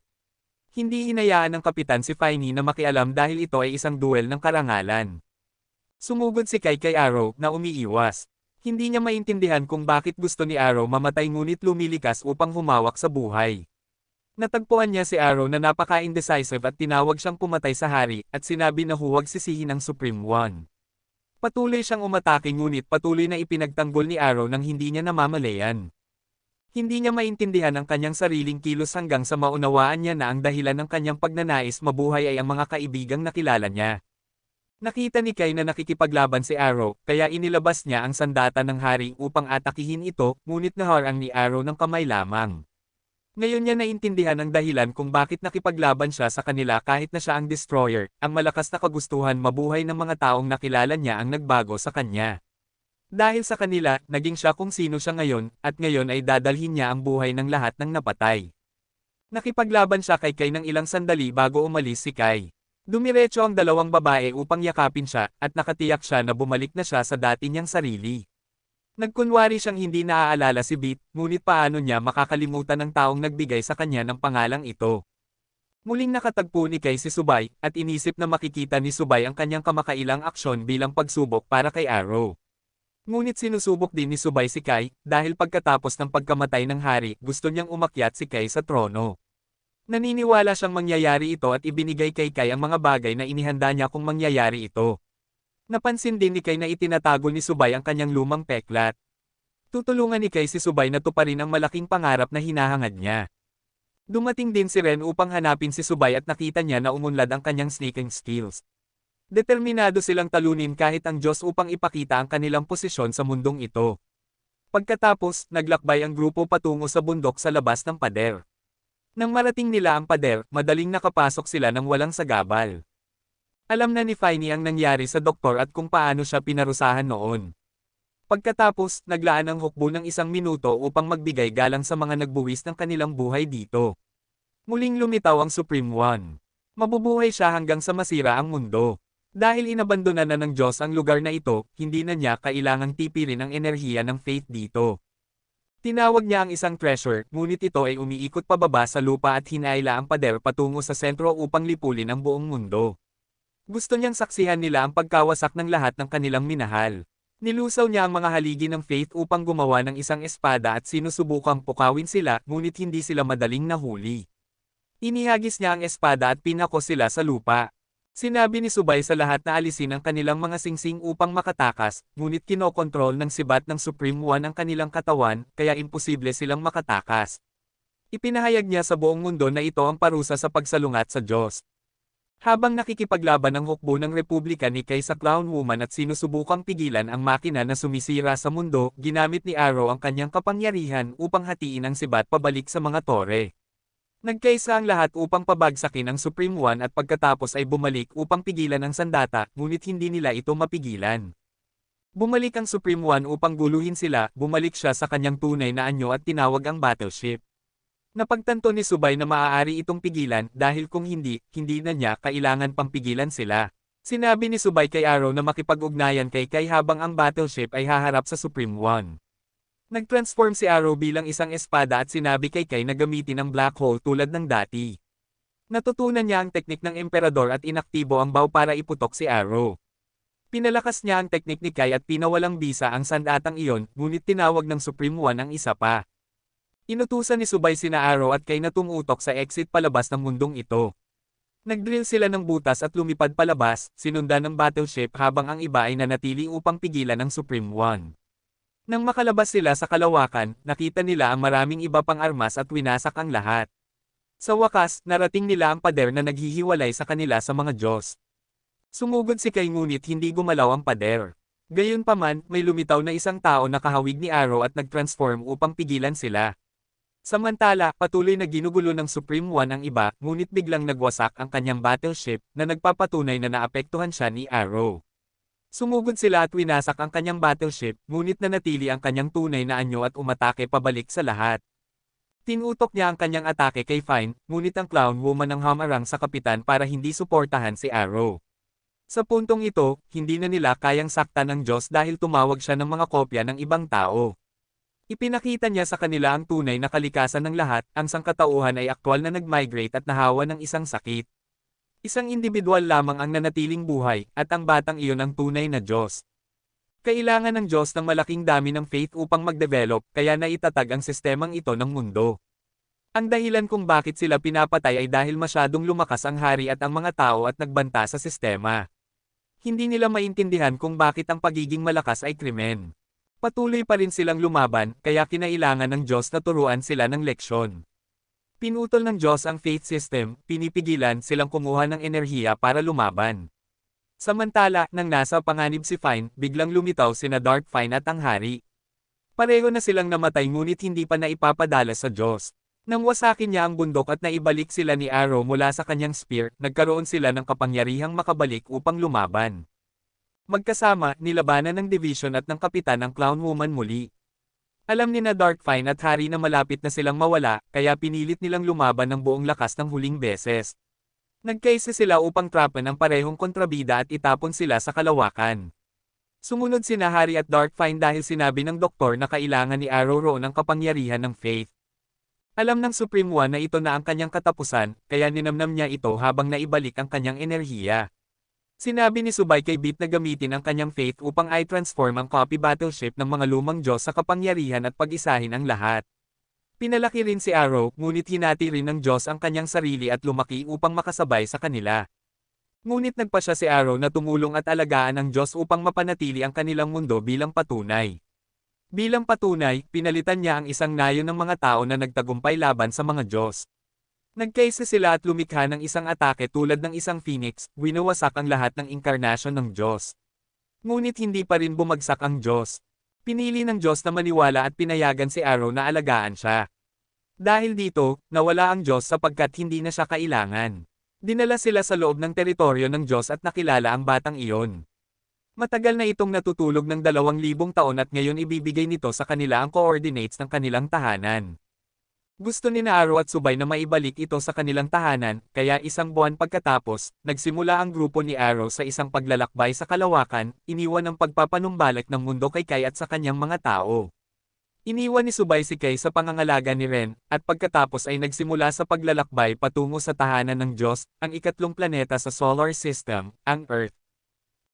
Hindi hinayaan ng kapitan si Finey na makialam dahil ito ay isang duel ng karangalan. Sumugod si Kai kay Arrow na umiiwas. Hindi niya maintindihan kung bakit gusto ni Arrow mamatay ngunit lumilikas upang humawak sa buhay. Natagpuan niya si Arrow na napaka-indecisive at tinawag siyang pumatay sa hari, at sinabi na huwag sisihin ang Supreme One. Patuloy siyang umatake ngunit patuloy na ipinagtanggol ni Arrow nang hindi niya namamalayan. Hindi niya maintindihan ang kanyang sariling kilos hanggang sa maunawaan niya na ang dahilan ng kanyang pagnanais mabuhay ay ang mga kaibigang nakilala niya. Nakita ni Kai na nakikipaglaban si Arrow, kaya inilabas niya ang sandata ng hari upang atakihin ito, ngunit naharang ni Arrow ng kamay lamang. Ngayon niya naintindihan ang dahilan kung bakit nakipaglaban siya sa kanila kahit na siya ang destroyer, ang malakas na kagustuhan mabuhay ng mga taong nakilala niya ang nagbago sa kanya. Dahil sa kanila, naging siya kung sino siya ngayon, at ngayon ay dadalhin niya ang buhay ng lahat ng napatay. Nakipaglaban siya kay Kai ng ilang sandali bago umalis si Kai. Dumiretso ang dalawang babae upang yakapin siya, at nakatiyak siya na bumalik na siya sa dati niyang sarili. Nagkunwari siyang hindi naaalala si Beat, ngunit paano niya makakalimutan ng taong nagbigay sa kanya ng pangalang ito. Muling nakatagpo ni Kai si Subay, at inisip na makikita ni Subay ang kanyang kamakailang aksyon bilang pagsubok para kay Arrow. Ngunit sinusubok din ni Subay si Kai, dahil pagkatapos ng pagkamatay ng hari, gusto niyang umakyat si Kai sa trono. Naniniwala siyang mangyayari ito at ibinigay kay Kai ang mga bagay na inihanda niya kung mangyayari ito. Napansin din ni Kai na itinatago ni Subay ang kanyang lumang peklat. Tutulungan ni Kai si Subay na tuparin ang malaking pangarap na hinahangad niya. Dumating din si Ren upang hanapin si Subay at nakita niya na umunlad ang kanyang sneaking skills. Determinado silang talunin kahit ang Diyos upang ipakita ang kanilang posisyon sa mundong ito. Pagkatapos, naglakbay ang grupo patungo sa bundok sa labas ng pader. Nang marating nila ang pader, madaling nakapasok sila ng walang sagabal. Alam na ni Finey ang nangyari sa doktor at kung paano siya pinarusahan noon. Pagkatapos, naglaan ang hukbo ng 1 minuto upang magbigay galang sa mga nagbuwis ng kanilang buhay dito. Muling lumitaw ang Supreme One. Mabubuhay siya hanggang sa masira ang mundo. Dahil inabandona na ng Diyos ang lugar na ito, hindi na niya kailangang tipirin ang enerhiya ng faith dito. Tinawag niya ang isang treasure, ngunit ito ay umiikot pababa sa lupa at hinaila ang pader patungo sa sentro upang lipulin ang buong mundo. Gusto niyang saksihan nila ang pagkawasak ng lahat ng kanilang minahal. Nilusaw niya ang mga haligi ng faith upang gumawa ng isang espada at sinusubukang pukawin sila, ngunit hindi sila madaling nahuli. Inihagis niya ang espada at pinako sila sa lupa. Sinabi ni Subay sa lahat na alisin ang kanilang mga singsing upang makatakas, ngunit kinokontrol ng sibat ng Supreme One ang kanilang katawan, kaya imposible silang makatakas. Ipinahayag niya sa buong mundo na ito ang parusa sa pagsalungat sa Diyos. Habang nakikipaglaban ang hukbo ng Republika ni Kai sa Clown Woman at sinusubukang pigilan ang makina na sumisira sa mundo, ginamit ni Arrow ang kanyang kapangyarihan upang hatiin ang sibat pabalik sa mga tore. Nagkaisa ang lahat upang pabagsakin ang Supreme One at pagkatapos ay bumalik upang pigilan ang sandata, ngunit hindi nila ito mapigilan. Bumalik ang Supreme One upang guluhin sila, bumalik siya sa kanyang tunay na anyo at tinawag ang battleship. Napagtanto ni Subay na maaari itong pigilan dahil kung hindi, hindi na niya kailangan pang pigilan sila. Sinabi ni Subay kay Arrow na makipag-ugnayan kay Kai habang ang battleship ay haharap sa Supreme One. Nag-transform si Arrow bilang isang espada at sinabi kay Kai na gamitin ang black hole tulad ng dati. Natutunan niya ang teknik ng emperador at inaktibo ang bow para iputok si Arrow. Pinalakas niya ang teknik ni Kai at pinawalang bisa ang sandatang iyon, ngunit tinawag ng Supreme One ang isa pa. Inutusan ni Subay sina Arrow at Kai na tumutok sa exit palabas ng mundong ito. Nag-drill sila ng butas at lumipad palabas, sinundan ng battleship habang ang iba ay nanatili upang pigilan ang Supreme One. Nang makalabas sila sa kalawakan, nakita nila ang maraming iba pang armas at winasak ang lahat. Sa wakas, narating nila ang pader na naghihiwalay sa kanila sa mga Diyos. Sumugod si Kai ngunit hindi gumalaw ang pader. Gayunpaman, may lumitaw na isang tao na kahawig ni Arrow at nag-transform upang pigilan sila. Samantala, patuloy na ginugulo ng Supreme One ang iba, ngunit biglang nagwasak ang kanyang battleship na nagpapatunay na naapektuhan siya ni Arrow. Sumugod sila at winasak ang kanyang battleship, ngunit nanatili ang kanyang tunay na anyo at umatake pabalik sa lahat. Tinutok niya ang kanyang atake kay Fine, ngunit ang Clown Woman ang hamarang sa kapitan para hindi suportahan si Arrow. Sa puntong ito, hindi na nila kayang saktan ng Diyos dahil tumawag siya ng mga kopya ng ibang tao. Ipinakita niya sa kanila ang tunay na kalikasan ng lahat, ang sangkatauhan ay aktwal na nag-migrate at nahawa ng isang sakit. Isang individual lamang ang nanatiling buhay, at ang batang iyon ang tunay na Diyos. Kailangan ng Diyos ng malaking dami ng faith upang mag-develop, kaya naitatag ang sistemang ito ng mundo. Ang dahilan kung bakit sila pinapatay ay dahil masyadong lumakas ang hari at ang mga tao at nagbanta sa sistema. Hindi nila maintindihan kung bakit ang pagiging malakas ay krimen. Patuloy pa rin silang lumaban, kaya kinailangan ng Diyos na turuan sila ng leksyon. Pinutol ng Diyos ang faith system, pinipigilan silang kumuha ng enerhiya para lumaban. Samantala, nang nasa panganib si Fine, biglang lumitaw sina Dark Fine at ang hari. Pareho na silang namatay ngunit hindi pa naipapadala sa Diyos. Nang wasakin niya ang bundok at naibalik sila ni Arrow mula sa kanyang spear, nagkaroon sila ng kapangyarihang makabalik upang lumaban. Magkasama, nilabanan ng Division at ng Kapitan ang Clown Woman muli. Alam ni na Dark Fine at Hari na malapit na silang mawala, kaya pinilit nilang lumaban ng buong lakas ng huling beses. Nagkaisa sila upang trapan ang parehong kontrabida at itapon sila sa kalawakan. Sumunod sina Hari at Dark Fine dahil sinabi ng doktor na kailangan ni Arrow Roan ang kapangyarihan ng Faith. Alam ng Supreme One na ito na ang kanyang katapusan, kaya ninamnam niya ito habang naibalik ang kanyang enerhiya. Sinabi ni Subay kay Beat na gamitin ang kanyang Faith upang i-transform ang copy battleship ng mga lumang Diyos sa kapangyarihan at pag-isahin ang lahat. Pinalaki rin si Arrow, ngunit hinati rin ng Diyos ang kanyang sarili at lumaki upang makasabay sa kanila. Ngunit nagpasya si Arrow na tumulong at alagaan ang Diyos upang mapanatili ang kanilang mundo bilang patunay. Bilang patunay, pinalitan niya ang isang nayo ng mga tao na nagtagumpay laban sa mga Diyos. Nagkaisa sila at lumikha ng isang atake tulad ng isang phoenix, winawasak ang lahat ng inkarnasyon ng Diyos. Ngunit hindi pa rin bumagsak ang Diyos. Pinili ng Diyos na maniwala at pinayagan si Arrow na alagaan siya. Dahil dito, nawala ang Diyos sapagkat hindi na siya kailangan. Dinala sila sa loob ng teritoryo ng Diyos at nakilala ang batang iyon. Matagal na itong natutulog ng 2,000 taon at ngayon ibibigay nito sa kanila ang coordinates ng kanilang tahanan. Gusto ni Arrow at Subay na maibalik ito sa kanilang tahanan, kaya isang buwan pagkatapos, nagsimula ang grupo ni Arrow sa isang paglalakbay sa kalawakan, iniwan ang pagpapanumbalik ng mundo kay Kai at sa kanyang mga tao. Iniwan ni Subay si Kai sa pangangalaga ni Ren, at pagkatapos ay nagsimula sa paglalakbay patungo sa tahanan ng Diyos, ang ikatlong planeta sa solar system, ang Earth.